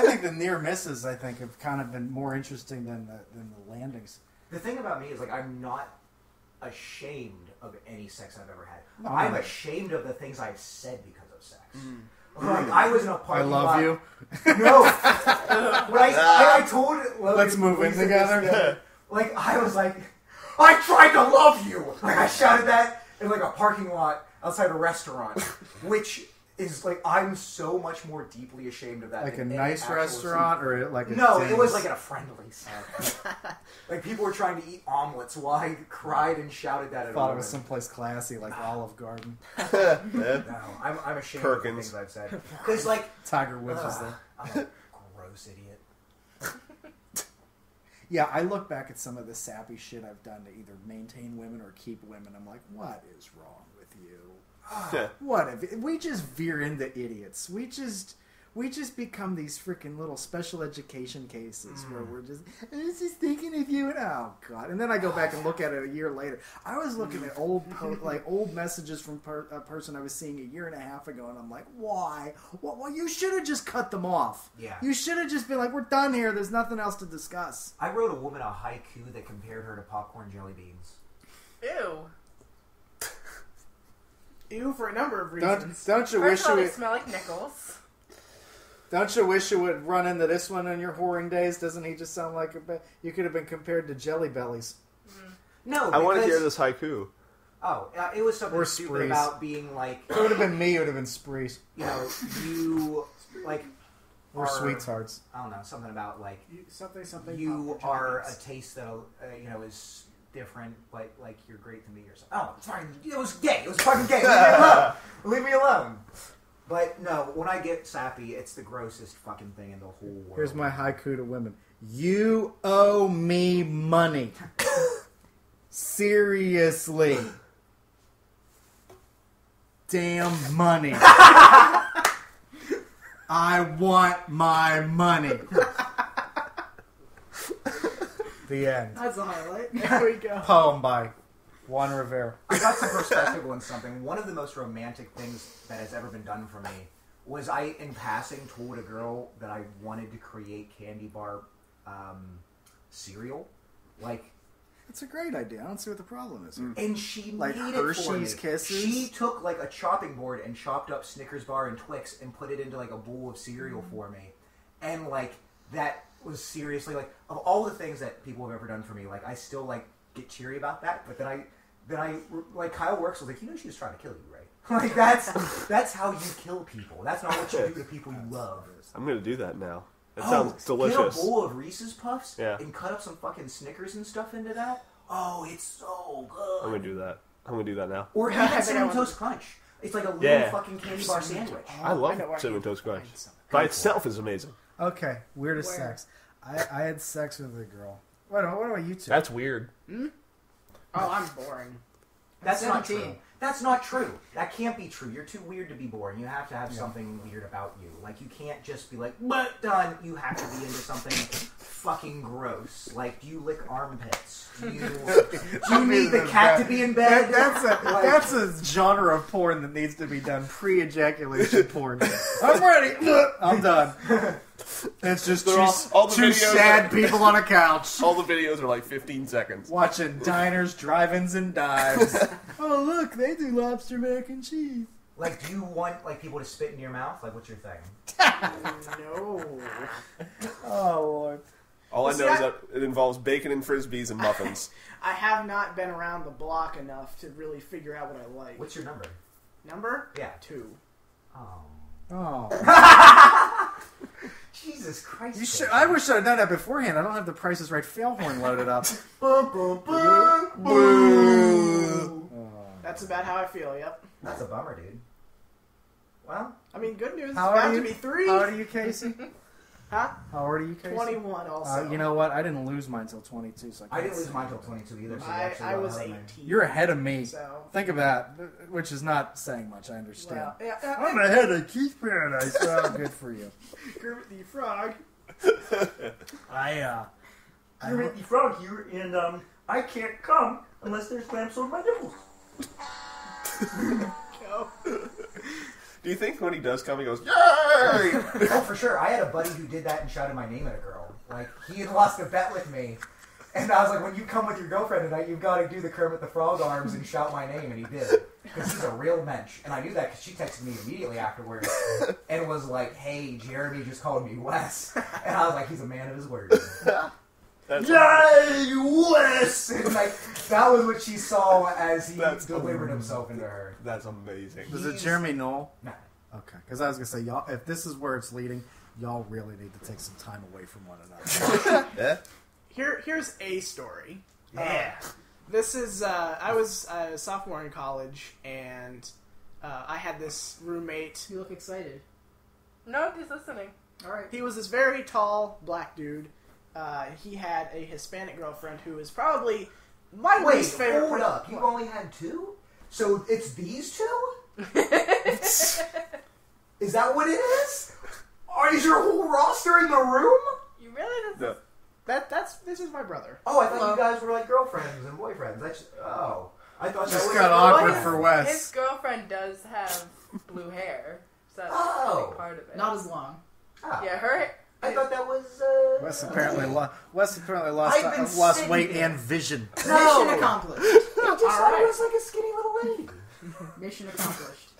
think the near misses. I think have kind of been more interesting than the landings. The thing about me is like I'm not ashamed of any sex I've ever had. No, I'm ashamed of the things I've said because of sex. Like I was in a parking lot. I love you. No, when I told Logan, Let's move in together. Like I was like, I tried to love you. Like I shouted that in like a parking lot outside a restaurant, which is like I'm so much more deeply ashamed of that. Like a than any nice actual restaurant scene. or like a No, Denny's? it was like at a Friendly's. Like people were trying to eat omelets while I cried and shouted that at I thought a it was woman. someplace classy like Olive Garden. No, I'm ashamed Perkins. of the things I've said. Because like Tiger Woods was there. I'm a gross idiot. Yeah, I look back at some of the sappy shit I've done to either maintain women or keep women. I'm like, what is wrong with you? Yeah. What if we just veer into idiots? We just become these freaking little special education cases where we're just, I was just thinking of you, and oh god. And then I go back and look at it a year later. I was looking at old messages from a person I was seeing a year and a half ago, and I'm like, why? Well, you should have just cut them off. Yeah. You should have just been like, we're done here. There's nothing else to discuss. I wrote a woman a haiku that compared her to popcorn jelly beans. Ew. Ew, for a number of reasons. Don't you First wish of all, you they would, smell like nickels. don't you wish you would run into this one in your whoring days? Doesn't he just sound like you could have been compared to Jelly Bellies? No, I want to hear because- this haiku. Oh, it was something Or stupid sprees. about being like, If it would have been me, it would have been sprees you like or are- sweethearts. I don't know, something about like Something. you popcorn are a jellies. taste that is different, but like you're great to me or something. Oh, it's fine. It was gay. It was fucking gay. Leave me alone. Leave me alone. But no, when I get sappy, it's the grossest fucking thing in the whole world. Here's my haiku to women. You owe me money. Seriously. Damn money. I want my money. The end. That's a highlight. There we go. Poem by Juan Rivera. I got some perspective on something. One of the most romantic things that has ever been done for me was I, in passing, told a girl that I wanted to create candy bar cereal. Like, It's a great idea. I don't see what the problem is. and she Like made it for Hershey's me. Kisses? She took like a chopping board and chopped up Snickers bar and Twix and put it into like a bowl of cereal for me, and like that was seriously like of all the things that people have ever done for me. Like I still like get cheery about that, but then I like Kyle Works was like, you know, she was trying to kill you, right? Like that's how you kill people. That's not what you do to people you love. I'm gonna do that now. It sounds delicious. Get a bowl of Reese's Puffs and cut up some fucking Snickers and stuff into that. Oh, it's so good. I'm gonna do that. I'm gonna do that now. Or eat that Cinnamon Toast Crunch. It's like a little fucking candy bar sandwich. I love Cinnamon Toast Crunch. By itself is amazing. Okay, weirdest sex. I had sex with a girl. What about you two? That's weird. Oh, I'm boring. That's not 17. true. That's not true. That can't be true. You're too weird to be boring. You have to have something weird about you. Like, you can't just be like, but done. You have to be into something fucking gross. Like, do you lick armpits? Do you need the cat to be in bed? That's a genre of porn that needs to be done pre-ejaculation porn. I'm ready. I'm done. It's just two sad people on a couch. All the videos are like 15 seconds. Watching diners, drive-ins, and dives. Oh, look, they do lobster mac and cheese. Like, do you want like people to spit in your mouth? Like, what's your thing? No. Oh, Lord. All I know is that it involves bacon and frisbees and muffins. I have not been around the block enough to really figure out what I like. What's your number? Number? Yeah. 2. Oh. Jesus Christ. I wish I'd done that beforehand. I don't have the Price is Right fail horn loaded up. Boom, boom, boom, boom. That's about how I feel, yep. That's a bummer, dude. Well, I mean, good news. It's How about old are to you? be 3. How old are you, Casey? Huh? How old are you, Casey? 21 also. You know what? I didn't lose mine until 22. So I didn't lose mine until 22 either. So I was 18. You're ahead of me. So. Think of that, which is not saying much. I understand. Well, I'm ahead of Keith Paradise. Well, good for you. Kermit the Frog. Kermit the Frog here, and I can't come unless there's clamps on my nipples. Go. Do you think when he does come, he goes, "Yay!" Oh, for sure. I had a buddy who did that and shouted my name at a girl. Like, he had lost a bet with me. And I was like, when you come with your girlfriend tonight, you've got to do the Kermit the Frog arms and shout my name. And he did. Because he's a real mensch. And I knew that because she texted me immediately afterwards. And was like, hey, Jeremy just called me Wes. And I was like, he's a man of his word. Yay, Wes! And like, that was what she saw as he delivered himself into her. That's amazing. Was it Jeremy Knoll? No. Okay, because I was gonna say, y'all, if this is where it's leading, y'all really need to take some time away from one another. Yeah? Here's a story. Yeah. This is, I was a sophomore in college, and I had this roommate. You look excited. No, he's listening. All right. He was this very tall black dude. He had a Hispanic girlfriend who is probably my least favorite. Hold up. You've only had 2? So it's these 2? Is that what it is? Is your whole roster in the room? You really? No. This is my brother. Oh, I thought you guys were like girlfriends and boyfriends. I thought Just that was got awkward for Wes. His girlfriend does have blue hair, so that's Oh. a big part of it. Not as long. Yeah, her. I thought that was. Wes apparently I've lost been weight sitting and vision. No. Mission accomplished. I just thought it was like a skinny little lady. Mission accomplished.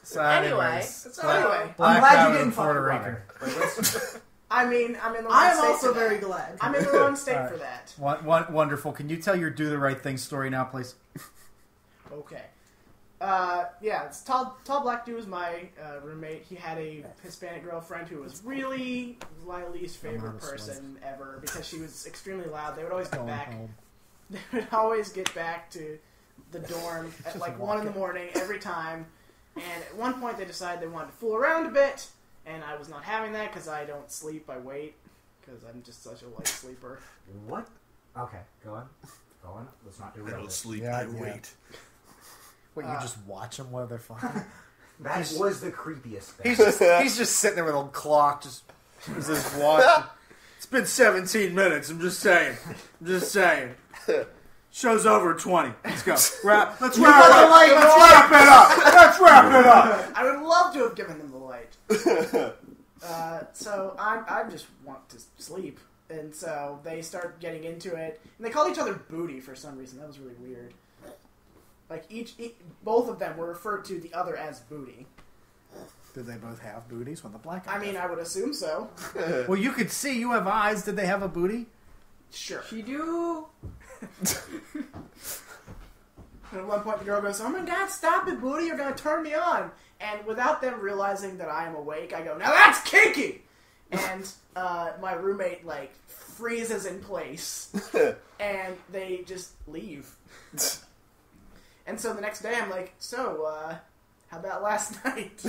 So Anyway. anyways, Anyway, Black I'm glad guy you with didn't Puerto fucking Rican. Rican. I mean, I'm in the wrong I am state also for very that. glad. I'm in the wrong state Alright. for that. Wonderful. Can you tell your do the right thing story now, please? Okay. Yeah, it's tall black dude was my roommate. He had a Hispanic girlfriend who was really my least favorite person ever because she was extremely loud. They would always get back. They would always get back to the dorm at like 1 in the morning every time. And at one point they decided they wanted to fool around a bit, and I was not having that because I don't sleep. I wait because I'm just such a light sleeper. What? Okay, go on. Go on. Let's not do I don't it. sleep, Yeah, I yeah. wait. What, you just watch them while they're fucking? That was the creepiest thing. He's just sitting there with a little clock, just watching. It's been 17 minutes. I'm just saying. Show's over at 20. Let's go. Let's wrap it up. I would love to have given them the light. So I just want to sleep. And so they start getting into it. And they called each other booty for some reason. That was really weird. Like, both of them were referred to the other as booty. Did they both have booties when the black guy I mean, did? I would assume so. Well, you could see. You have eyes. Did they have a booty? Sure. She do. And at one point, the girl goes, "Oh my God, stop it, booty! You're gonna turn me on!" And without them realizing that I am awake, I go, "Now that's kinky!" And my roommate like freezes in place, and they just leave. And so the next day, I'm like, "So, how about last night?"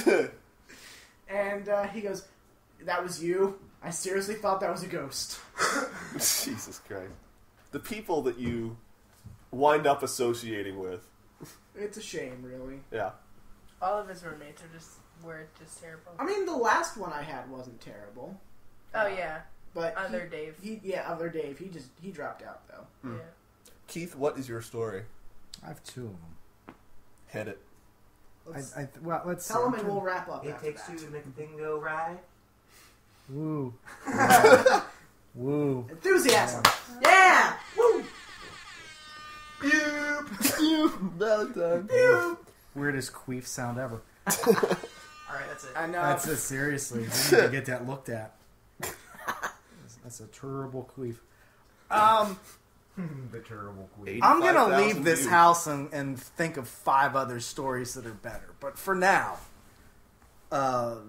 And he goes, "That was you? I seriously thought that was a ghost." Jesus Christ. The people that you wind up associating with. It's a shame, really. Yeah. All of his roommates were just terrible. I mean, the last one I had wasn't terrible. Oh yeah, But Other Dave. Other Dave. He dropped out though. yeah. Keith, what is your story? I have two of them. Hit it. Well, let's Tell see. him and we'll wrap up. It after takes that. two to make a thing go right. Woo. Woo. Enthusiasm. Yeah. Woo. Valentine. Weirdest queef sound ever. All right, that's it. I know. That's it, seriously. We need to get that looked at. That's a terrible queef. The terrible queen. I'm going to 85,000 leave this views. house and think of 5 other stories that are better. But for now, the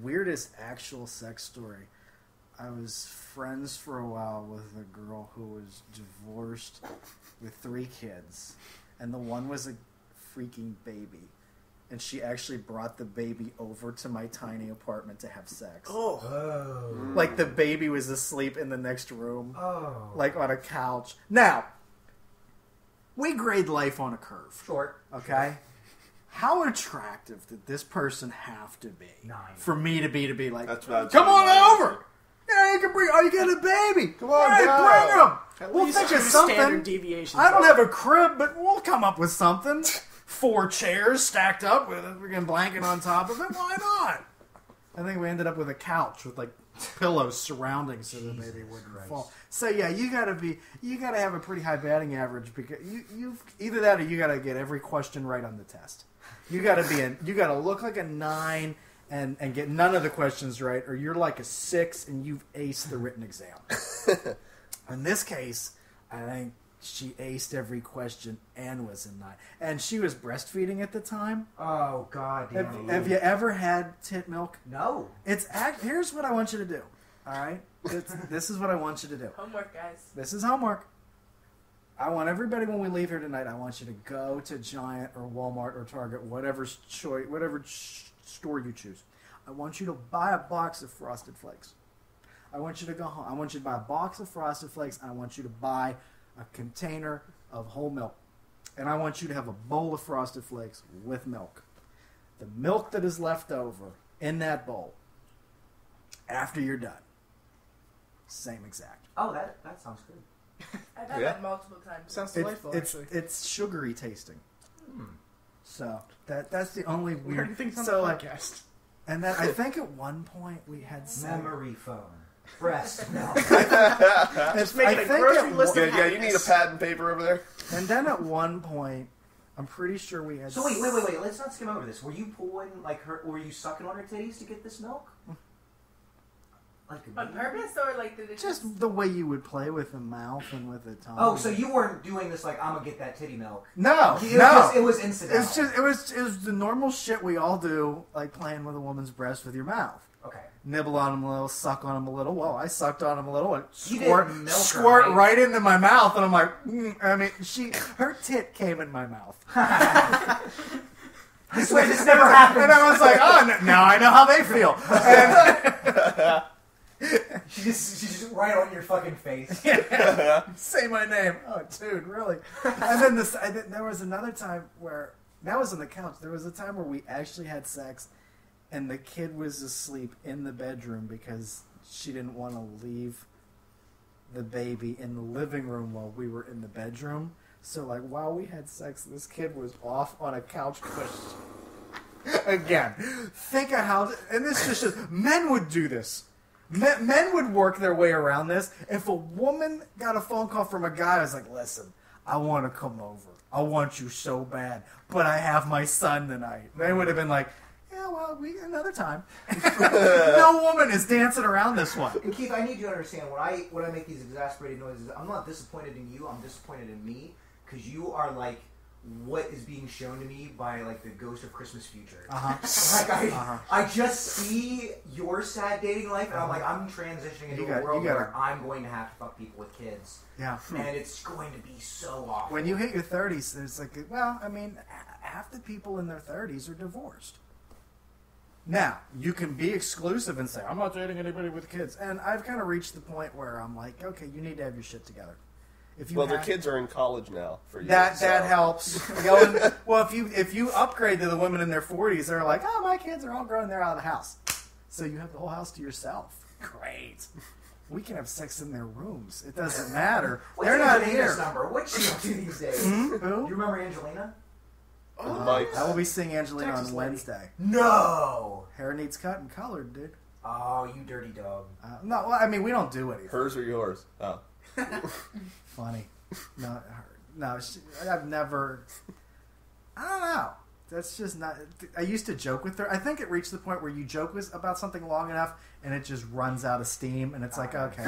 weirdest actual sex story. I was friends for a while with a girl who was divorced with 3 kids. And the one was a freaking baby. And she actually brought the baby over to my tiny apartment to have sex. Oh. Like the baby was asleep in the next room. Oh. Like on a couch. Now, we grade life on a curve. Short. Okay? How attractive did this person have to be 9. for me to be like, That's about come on 9. over! Yeah, you can bring. Oh, you got a baby. Come on Hey, down. bring him. At We'll least think of 2 something. standard deviations. I don't have a crib, but we'll come up with something. 4 chairs stacked up with a freaking blanket on top of it. Why not? I think we ended up with a couch with like pillows surrounding so the baby wouldn't fall. So yeah, you gotta have a pretty high batting average because you've either that or you gotta get every question right on the test. You gotta look like a 9 and get none of the questions right, or you're like a 6 and you've aced the written exam. In this case, I think she aced every question and was a 9. And she was breastfeeding at the time. Oh, God damn it. Have you ever had tit milk? No. Here's what I want you to do. All right? This is what I want you to do. Homework, guys. This is homework. I want everybody when we leave here tonight, I want you to go to Giant or Walmart or Target, whatever store you choose. I want you to buy a box of Frosted Flakes. I want you to go home. I want you to buy a box of Frosted Flakes, and I want you to buy a container of whole milk. And I want you to have a bowl of Frosted Flakes with milk. The milk that is left over in that bowl, after you're done, same exact. Oh, that sounds good. I've had Yeah. that multiple times. Sounds delightful, actually. It's sugary tasting. So that's the only Weird weird things on so the like, podcast. and then I think at one point we had some. Memory phone. Breast milk. Just making a grocery list of Yeah, you need a pad and paper over there. And then at one point, I'm pretty sure we had. So wait. Let's not skim over this. Were you pulling were you sucking on her titties to get this milk? Like a On baby? purpose or like did it Just the way you would play with the mouth and with the tongue. Oh, so you weren't doing this like I'm gonna get that titty milk. No, It was incidental. It's just it was the normal shit we all do, like playing with a woman's breast with your mouth. Okay. Nibble on them a little, suck on them a little. Well, I sucked on them a little and You didn't milk her, squirt right? right into my mouth, and I'm like, I mean, her tit came in my mouth. I swear this never happened. And I was like, oh, now I know how they feel. And She's just right on your fucking face. say my name. Oh, dude, really? And then there was another time where, that was on the couch, there was a time where we actually had sex, and the kid was asleep in the bedroom because she didn't want to leave the baby in the living room while we were in the bedroom. So, like, while we had sex, this kid was off on a couch cushion. Again, think of how... And this just shows... Men would do this. Men would work their way around this. If a woman got a phone call from a guy, I was like, listen, I want to come over. I want you so bad, but I have my son tonight. They would have been like, yeah, well, another time. No woman is dancing around this one. And Keith, I need you to understand, when I make these exasperated noises, I'm not disappointed in you, I'm disappointed in me, because you are like what is being shown to me by like the ghost of Christmas future. I just see your sad dating life, and I'm like, I'm transitioning into a world where I'm going to have to fuck people with kids. Yeah. And it's going to be so awful. When you hit your 30s, it's like, well, I mean, half the people in their 30s are divorced. Now, you can be exclusive and say, I'm not dating anybody with kids. And I've kind of reached the point where I'm like, okay, you need to have your shit together. Their kids are in college now. For you, that helps. Well, if you upgrade to the women in their 40s, they're like, oh, my kids are all grown, they're out of the house. So you have the whole house to yourself. Great. We can have sex in their rooms. It doesn't matter. They're not here. Number? What's she up to these days? Who? Do you remember Angelina? I will be seeing Angelina Texas on Wednesday. No! Hair needs cut and colored, dude. Oh, you dirty dog. No, well, I mean, we don't do anything. Hers or yours? Oh. Funny. No, I've never... I don't know. That's just not... I used to joke with her. I think it reached the point where you joke about something long enough and it just runs out of steam and it's like, okay,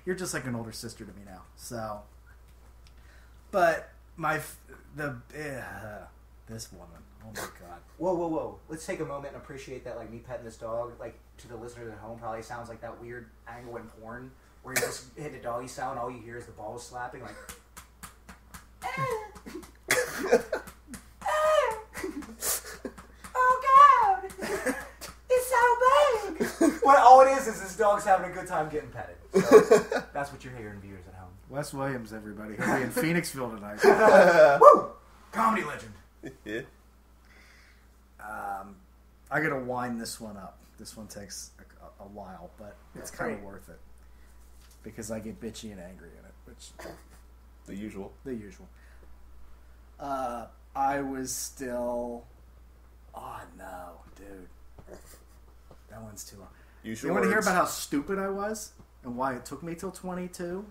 you're just like an older sister to me now. So... But this woman. Oh my god. Whoa. Let's take a moment and appreciate that, like, me petting this dog, like, to the listeners at home, probably sounds like that weird angle in porn where you just hit the doggy sound, all you hear is the balls slapping, like... Oh god! It's so big! What all it is this dog's having a good time getting petted. So, that's what you're hearing, viewers at home. Wes Williams, everybody. He'll be in Phoenixville tonight. Woo! Comedy legend. Yeah. I gotta wind this one up. This one takes a while, but it's kind of worth it because I get bitchy and angry in it, which the usual. I was still. Oh no, dude, that one's too long. You want to hear about how stupid I was and why it took me till 22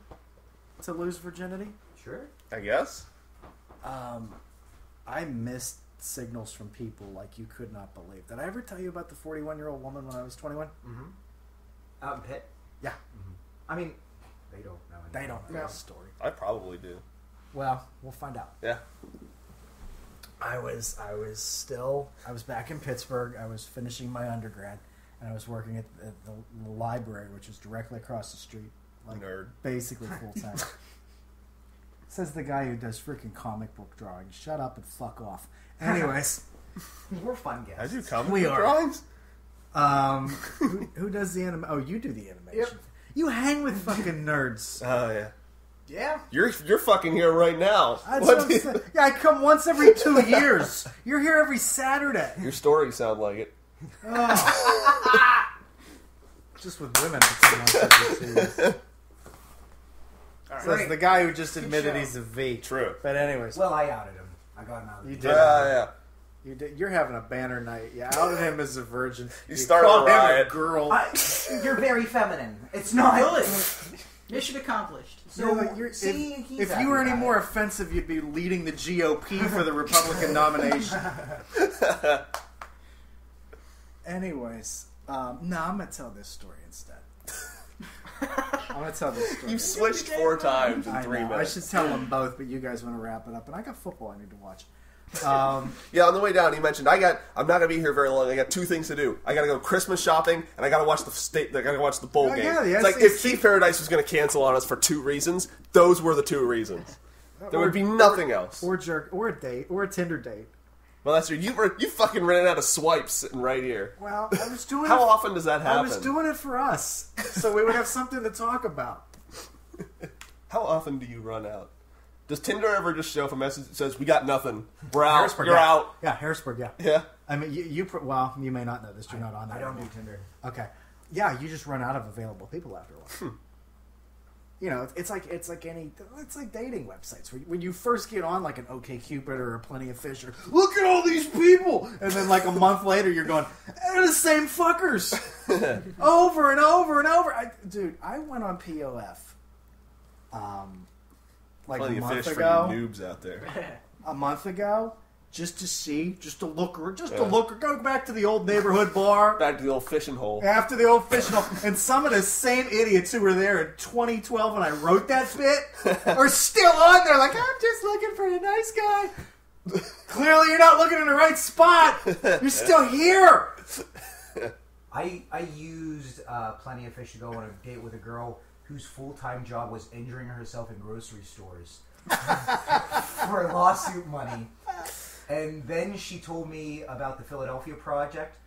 to lose virginity? Sure. I guess. I missed signals from people like you could not believe. Did I ever tell you about the 41-year-old woman when I was 21? Mm-hmm. Out in Pitt? Yeah. Mm-hmm. I mean, they don't know. They don't know the story. I probably do. Well, we'll find out. Yeah. I was back in Pittsburgh. I was finishing my undergrad, and I was working at the library, which is directly across the street. Like, nerd. Basically full time. Says the guy who does freaking comic book drawings. Shut up and fuck off. Anyways. We're fun guys. I do comic book drawings? Who does the animation? Oh, you do the animation. Yep. You hang with fucking nerds. Oh, yeah. Yeah. You're fucking here right now. Yeah, I come once every 2 years. You're here every Saturday. Your stories sound like it. Oh. Just with women, I come once every 2 years. Says the guy who just admitted he's a V. True. But anyways. Well, I outed him. I got him out of the You did. Yeah. You did. You're having a banner night. You outed him as a virgin. You started called a riot. him a girl. You're very feminine. It's not Good. Mission accomplished. So, if you were any more offensive, you'd be leading the GOP for the Republican nomination. Anyways, no, I'm going to tell this story instead. I'm going to tell this story. You switched 4 times in 3 minutes. I should tell them both, but you guys want to wrap it up. And I got football I need to watch. Yeah, on the way down, he mentioned I'm not gonna be here very long. I got 2 things to do. I gotta go Christmas shopping, and I gotta watch the bowl game. Yeah, it's like if Keith Paradise was gonna cancel on us for 2 reasons, those were the 2 reasons. There would be nothing else. Or a date, or a Tinder date. Well, that's true. You fucking ran out of swipes sitting right here. Well, I was doing. How often does that happen? I was doing it for us, so we would have something to talk about. How often do you run out? Does Tinder ever just show up a message that says, "We got nothing. We're out. Harrisburg, You're out." Yeah, Harrisburg. Yeah. Yeah. I mean, you may not know this. You're not on that. I don't do Tinder. Okay. Yeah, you just run out of available people after a while. You know, it's like dating websites when you first get on like an OkCupid or a Plenty of Fish or look at all these people, and then like a month later you're going, they're the same fuckers over and over and over. Dude, I went on POF. like Plenty a of month fish ago. for you noobs out there. A month ago, just to look her, go back to the old neighborhood bar. Back to the old fishing hole. After the old fishing hole. And some of the same idiots who were there in 2012 when I wrote that bit are still on there like, I'm just looking for a nice guy. Clearly you're not looking in the right spot. You're still here. I used Plenty of Fish to go on a date with a girl whose full-time job was injuring herself in grocery stores for lawsuit money. And then she told me about the Philadelphia project,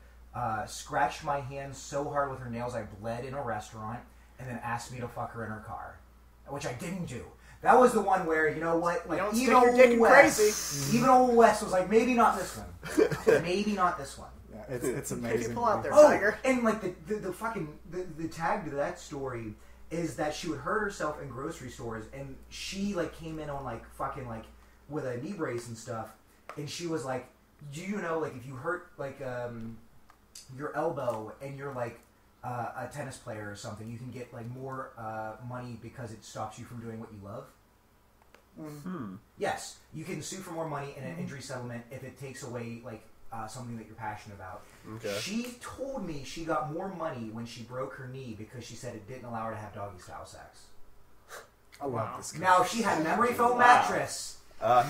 scratched my hands so hard with her nails I bled in a restaurant, and then asked me to fuck her in her car, which I didn't do. That was the one where, you know what, like, even old Wes was like, maybe not this one. Maybe not this one. Yeah, it's amazing. If you pull out their tiger. And like the tag to that story is that she would hurt herself in grocery stores, and she like came in on like fucking like with a knee brace and stuff, and she was like, do you know, like, if you hurt like your elbow and you're like a tennis player or something, you can get like more money because it stops you from doing what you love. Mm-hmm. Yes, you can sue for more money in an injury settlement if it takes away like something that you're passionate about. Okay. She told me she got more money when she broke her knee because she said it didn't allow her to have doggy style sex. I love this guy. Now, if she had a memory foam mattress,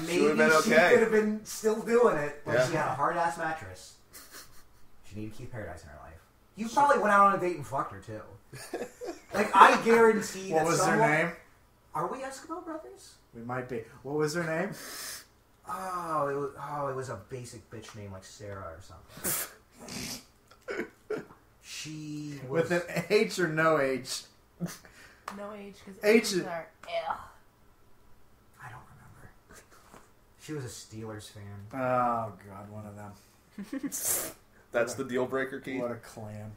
maybe she could have been still doing it, but she had a hard ass mattress. She needed to keep Paradise in her life. You probably went out on a date and fucked her too. Like, I guarantee that. What was her name? Are we Eskimo brothers? We might be. What was her name? It was a basic bitch name like Sarah or something. She was... With an H or no H? No age, because H are I don't remember. She was a Steelers fan. Oh, God, one of them. That's the deal breaker, Keith? What a clan.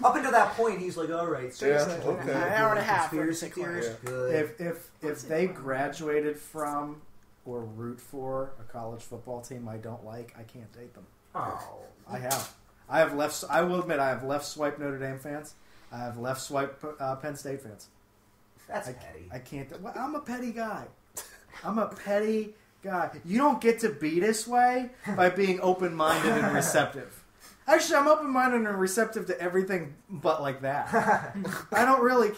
Up until that point, he's like, all right, so okay. An hour and a half. conspiracy theories, good. If they graduated from or root for a college football team I don't like, I can't date them. Oh. I have left. I will admit, I have left swipe Notre Dame fans. I have left swipe Penn State fans. That's petty. I can't. Well, I'm a petty guy. I'm a petty guy. You don't get to be this way by being open-minded and receptive. Actually, I'm open-minded and receptive to everything but like that. I don't really,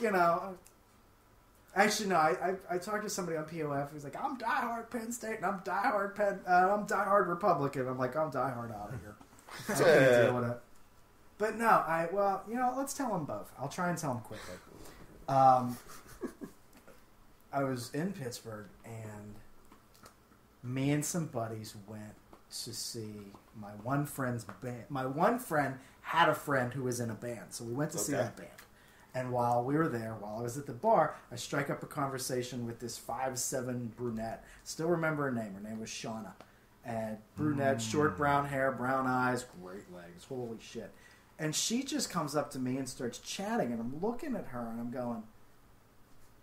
Actually, no. I talked to somebody on POF who's like, I'm diehard Penn State and I'm diehard Republican. I'm like, I'm diehard out of here. I can't deal with it. But no, let's tell them both. I'll try and tell them quickly. I was in Pittsburgh and me and some buddies went to see my one friend's band. My one friend had a friend who was in a band, so we went to see that band. And while we were there, while I was at the bar, I strike up a conversation with this 5'7" brunette. Still remember her name. Her name was Shauna. And brunette, short brown hair, brown eyes, great legs. Holy shit. And she just comes up to me and starts chatting, and I'm looking at her, and I'm going,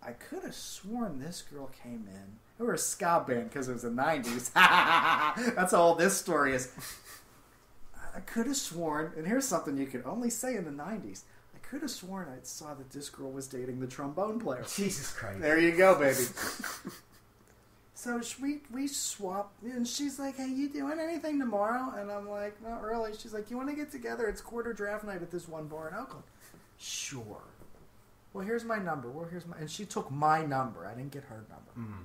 I could have sworn this girl came in. We were a ska band because it was the 90s. That's how old this story is. I could have sworn, and here's something you could only say in the 90s. I could have sworn I saw that this girl was dating the trombone player. Jesus Christ. There you go, baby. So we swapped, and she's like, hey, you doing anything tomorrow? And I'm like, not really. She's like, you want to get together? It's quarter draft night at this one bar in Oakland. Sure. Well, here's my number. And she took my number. I didn't get her number. Mm-hmm.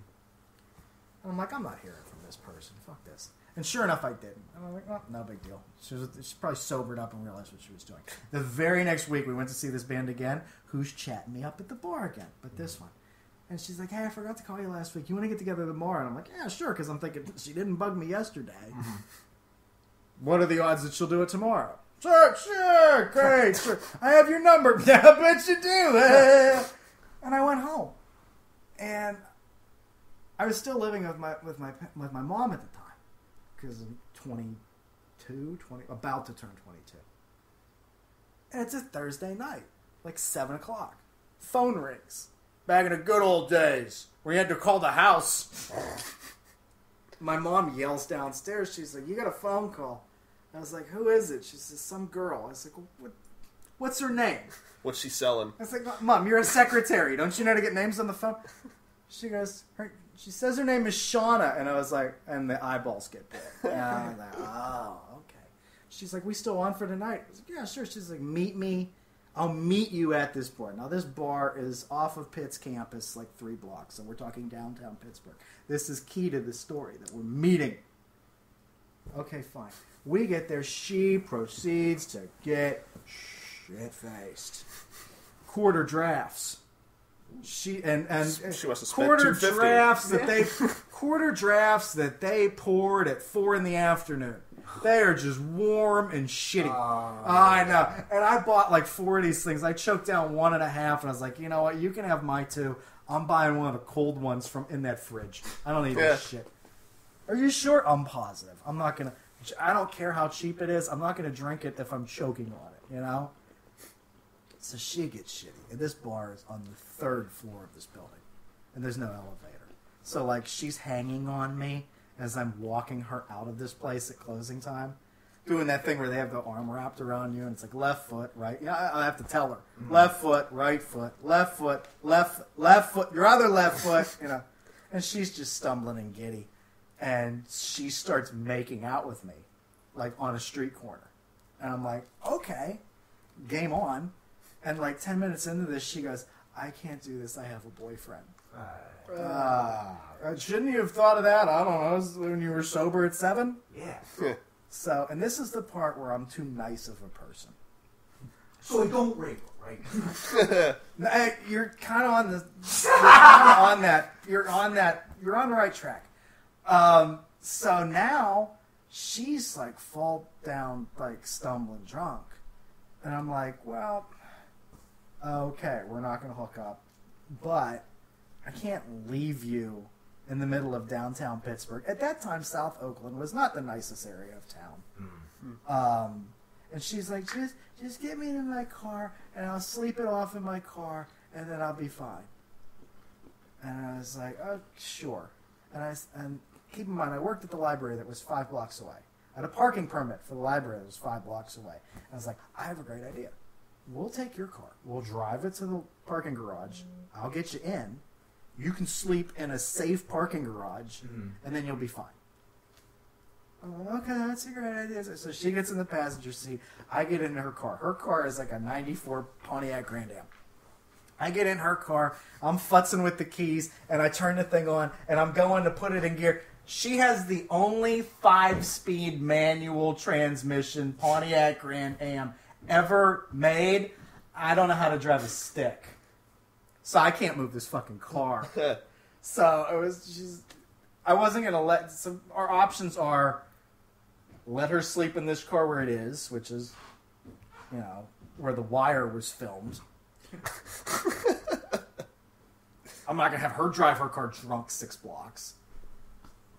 And I'm like, I'm not hearing from this person. Fuck this. And sure enough, I didn't. And I'm like, well, no big deal. She's probably sobered up and realized what she was doing. The very next week, we went to see this band again. Who's chatting me up at the bar again? But this one. And she's like, hey, I forgot to call you last week. You want to get together tomorrow? And I'm like, yeah, sure, because I'm thinking, she didn't bug me yesterday. Mm-hmm. What are the odds that she'll do it tomorrow? Sure, great, sure. I have your number. Yeah, I bet you do. And I went home. And I was still living with my mom at the time. Because I'm 22, about to turn 22. And it's a Thursday night, like 7 o'clock. Phone rings. Back in the good old days, where you had to call the house. My mom yells downstairs. She's like, you got a phone call. I was like, who is it? She says, some girl. I was like, what's her name? What's she selling? I was like, Mom, you're a secretary. Don't you know to get names on the phone? She goes, she says her name is Shauna, and I was like, and the eyeballs get big. And I was like, oh, okay. She's like, we still on for tonight? I was like, yeah, sure. She's like, meet me. I'll meet you at this bar. Now, this bar is off of Pitt's campus, like 3 blocks, so we're talking downtown Pittsburgh. This is key to the story, that we're meeting. Okay, fine. We get there. She proceeds to get shit-faced. Quarter drafts. She must have spent quarter drafts that they poured at 4 p.m. They are just warm and shitty. I know. And I bought like 4 of these things. I choked down 1.5, and I was like, you know what? You can have my 2. I'm buying one of the cold ones from in that fridge. I don't need this shit. Are you sure? I'm positive. I'm not gonna. I don't care how cheap it is. I'm not gonna drink it if I'm choking on it. You know. So she gets shitty. And this bar is on the 3rd floor of this building. And there's no elevator. So, like, she's hanging on me as I'm walking her out of this place at closing time. Doing that thing where they have the arm wrapped around you, and it's like left foot, right. Yeah, I have to tell her. Mm-hmm. Left foot, right foot, left foot, left foot, your other left foot, you know. And she's just stumbling and giddy. And she starts making out with me, like, on a street corner. And I'm like, okay, game on. And like 10 minutes into this, she goes, I can't do this. I have a boyfriend. Shouldn't you have thought of that? I don't know. When you were sober at 7? Yeah. So, and this is the part where I'm too nice of a person. So I don't rape her, right? You're kind of on the. You're kind of on that. You're on that. You're on the right track. So now she's like fall down, like stumbling drunk, and I'm like, well. Okay, we're not going to hook up, but I can't leave you in the middle of downtown Pittsburgh. At that time, South Oakland was not the nicest area of town. Mm-hmm. And she's like, just get me into my car, and I'll sleep it off in my car, and then I'll be fine. And I was like, oh, sure. And keep in mind, I worked at the library that was 5 blocks away. I had a parking permit for the library that was 5 blocks away. And I was like, I have a great idea. We'll take your car. We'll drive it to the parking garage. I'll get you in. You can sleep in a safe parking garage, and then you'll be fine. I'm like, okay, that's a great idea. So she gets in the passenger seat. I get in her car. Her car is like a 94 Pontiac Grand Am. I get in her car. I'm futzing with the keys, and I turn the thing on, and I'm going to put it in gear. She has the only 5-speed manual transmission Pontiac Grand Am ever made. I don't know how to drive a stick, so I can't move this fucking car. So it was I wasn't gonna let. So our options are let her sleep in this car where it is, which is, you know, where The Wire was filmed. I'm not gonna have her drive her car drunk 6 blocks.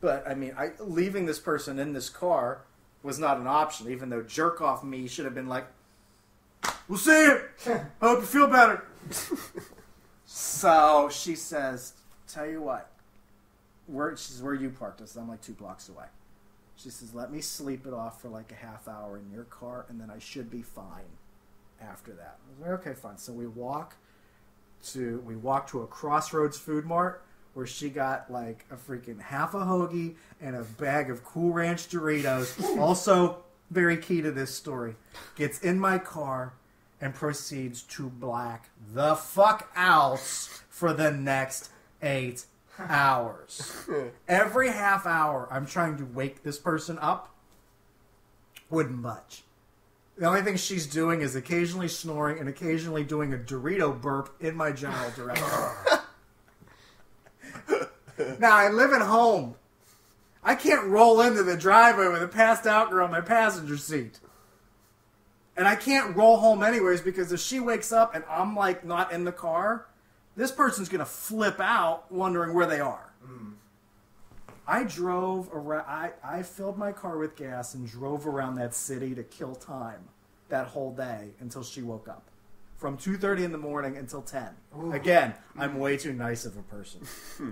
But I mean, leaving this person in this car was not an option, even though jerk off me should have been like, we'll see you. I hope you feel better. So she says, tell you what, she says, where you parked us? I'm like 2 blocks away. She says, let me sleep it off for like a half hour in your car, and then I should be fine after that. I was like, okay, fine. So we walk to a Crossroads Food Mart, where she got like a freaking half a hoagie and a bag of Cool Ranch Doritos. Also, very key to this story, gets in my car and proceeds to black the fuck out for the next 8 hours. Every half hour, I'm trying to wake this person up. Wouldn't budge. The only thing she's doing is occasionally snoring and occasionally doing a Dorito burp in my general direction. Now, I live at home. I can't roll into the driveway with a passed out girl in my passenger seat. And I can't roll home anyways, because if she wakes up and I'm like not in the car, this person's going to flip out wondering where they are. Mm. I drove around, I filled my car with gas and drove around that city to kill time that whole day until she woke up. From 2:30 in the morning until 10. Ooh. Again, I'm way too nice of a person.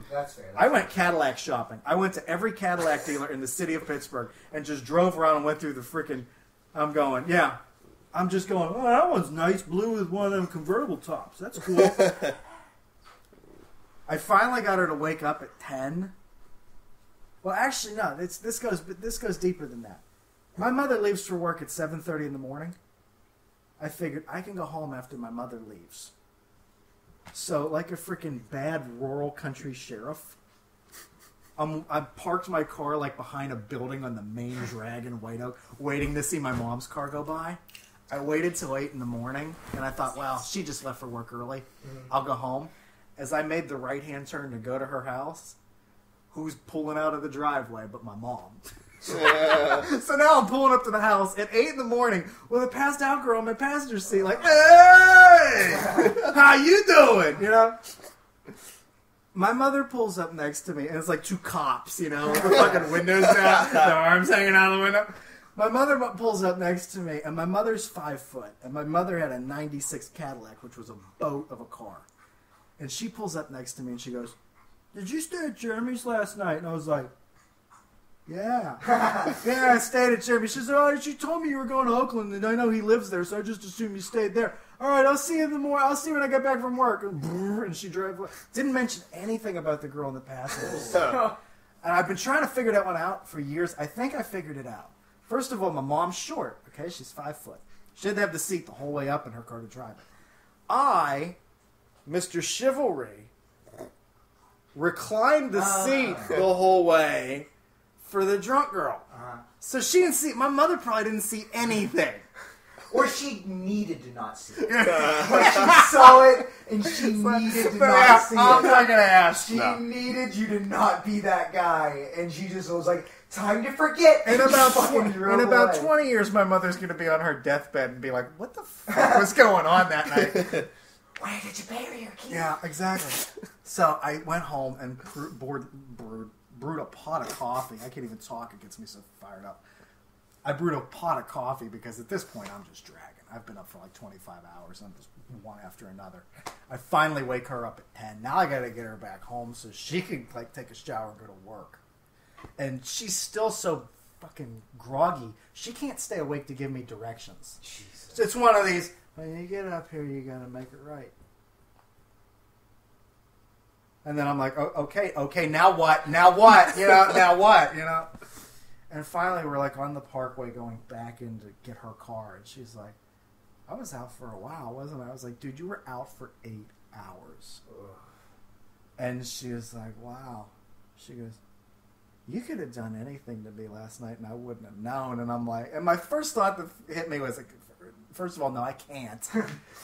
That's fair. I went Cadillac shopping. I went to every Cadillac dealer in the city of Pittsburgh and just drove around and went through the freaking... I'm just going, oh, that one's nice, blue with one of them convertible tops. That's cool. I finally got her to wake up at 10. Well, actually, no. This goes deeper than that. My mother leaves for work at 7:30 in the morning. I figured I can go home after my mother leaves. So, like a freaking bad rural country sheriff, I parked my car like behind a building on the main drag in White Oak, waiting to see my mom's car go by. I waited till 8 in the morning, and I thought, well, she just left for work early. I'll go home. As I made the right-hand turn to go to her house, who's pulling out of the driveway but my mom? So now I'm pulling up to the house at 8 in the morning with a passed out girl in my passenger seat, like, hey, how you doing? You know? My mother pulls up next to me, and it's like two cops, you know, with the fucking windows down, their arms hanging out the window. My mother pulls up next to me, and my mother's 5 foot, and my mother had a 96 Cadillac, which was a boat of a car. And she pulls up next to me, and she goes, did you stay at Jeremy's last night? And I was like, yeah. Yeah, I stayed at Jeremy's. She said, oh, she told me you were going to Oakland, and I know he lives there, so I just assumed you stayed there. All right, I'll see you in the morning. I'll see you when I get back from work. And she drove away. Didn't mention anything about the girl in the passenger seat. And I've been trying to figure that one out for years. I think I figured it out. First of all, my mom's short. Okay, she's 5 foot. She didn't have the seat the whole way up in her car to drive it. I, Mr. Chivalry, reclined the seat the whole way for the drunk girl. So she didn't see. My mother probably didn't see anything. Or she needed to not see it. Like she saw it, and she needed to not see it. I'm not going to ask. She needed you to not be that guy, and she just was like, time to forget. In about 20 years, my mother's going to be on her deathbed and be like, what the fuck was going on that night? Where did you bury her, kid? Yeah, exactly. So I went home and brewed a pot of coffee. I can't even talk. It gets me so fired up. I brewed a pot of coffee because at this point I'm just dragging. I've been up for like 25 hours. I'm just one after another. I finally wake her up at 10. Now I got to get her back home so she can like take a shower and go to work. And she's still so fucking groggy. She can't stay awake to give me directions. Jesus. It's one of these, when you get up here, you got to make it right. And then I'm like, oh, okay, now what? Now what? You know, now what? You know? And finally, we're like on the parkway going back in to get her car. And she's like, I was out for a while, wasn't I? I was like, dude, you were out for 8 hours. Ugh. And she was like, wow. She goes, you could have done anything to me last night and I wouldn't have known. And I'm like, and my first thought that hit me was like, first of all, no, I can't.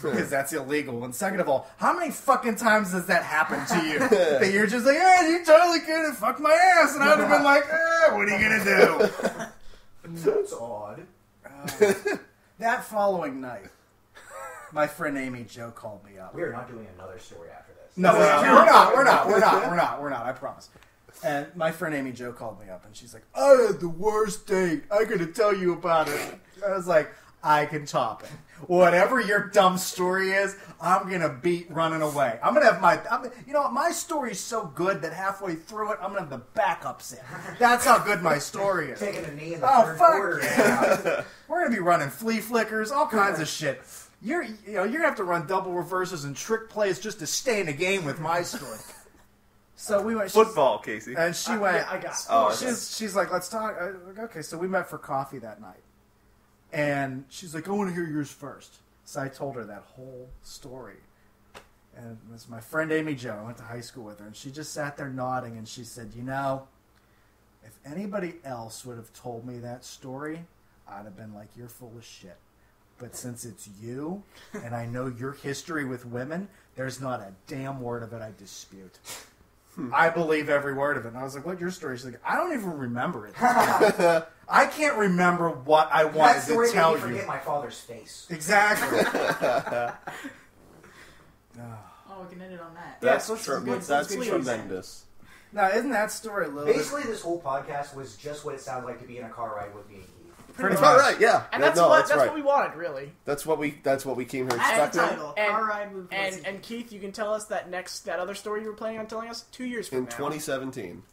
Because that's illegal. And second of all, how many fucking times does that happen to you? That you're just like, yeah, you totally could have fucked my ass. And I'd have been like, what are you going to do? That's odd. That following night, my friend Amy Jo called me up. We are not doing another story after this. No, we're not, I promise. And my friend Amy Jo called me up and she's like, I had the worst date. I got to tell you about it. I was like, I can top it. Whatever your dumb story is, I'm going to beat running away. I'm going to have you know what, my story's so good that halfway through it, I'm going to have the backups in. That's how good my story is. Taking a knee in the third quarter. Yeah. We're going to be running flea flickers, all kinds of shit. You're going to have to run double reverses and trick plays just to stay in the game with my story. So we went football, Casey, and she went. Yeah, I got. She's like, let's talk. Okay, so we met for coffee that night, and she's like, I want to hear yours first. So I told her that whole story, and it was my friend Amy Jo. I went to high school with her, and she just sat there nodding, and she said, you know, if anybody else would have told me that story, I'd have been like, you're full of shit. But since it's you, and I know your history with women, there's not a damn word of it I dispute. I believe every word of it. And I was like, what's your story? She's like, I don't even remember it. I can't remember what I wanted to tell you. Forget my father's face. Exactly. Oh, we can end it on that. That's That's tremendous. Now, isn't that story a little Basically, this whole podcast was just what it sounds like to be in a car ride with me and Keith. Pretty That's much. right, yeah. And that's what we wanted, really. That's what we came here That's the expecting. title. And, All right, move and Keith, you can tell us that other story you were planning on telling us 2 years from In now. 2017.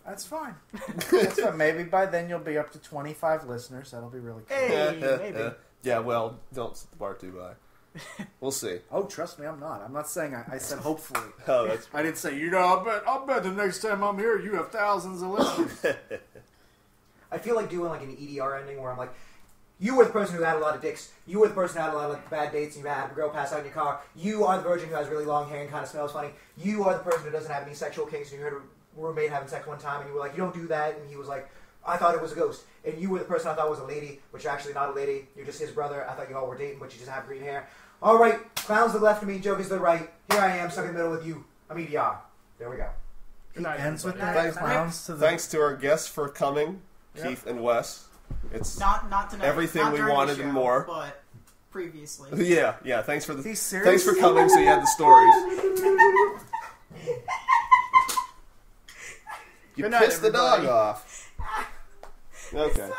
That's fine. That's fine. Maybe by then you'll be up to 25 listeners. That'll be really cool. Hey, maybe. Yeah, well, don't set the bar too high. We'll see. Oh, trust me, I'm not. I'm not saying I said hopefully. Oh, that's I didn't say, I'll bet the next time I'm here you have thousands of listeners. I feel like doing like an EDR ending where I'm like, you were the person who had a lot of dicks. You were the person who had a lot of bad dates and you had a girl pass out in your car. You are the virgin who has really long hair and kind of smells funny. You are the person who doesn't have any sexual kinks and you heard a roommate having sex one time and you were like, you don't do that. And he was like, I thought it was a ghost. And you were the person I thought was a lady, which you're actually not a lady. You're just his brother. I thought you all were dating, but you just have green hair. All right, clowns to the left of me, jokers to the right. Here I am, stuck in the middle with you. I'm EDR. There we go. Good night, Ends with everybody. that. Clowns to the... Thanks to our guests for coming, Keith and Wes. It's Not tonight. everything not we during the wanted show, and more. But previously. Yeah. Thanks for He's serious? thanks for coming. So you had the stories. You Good night, pissed the dog everybody. off. Okay.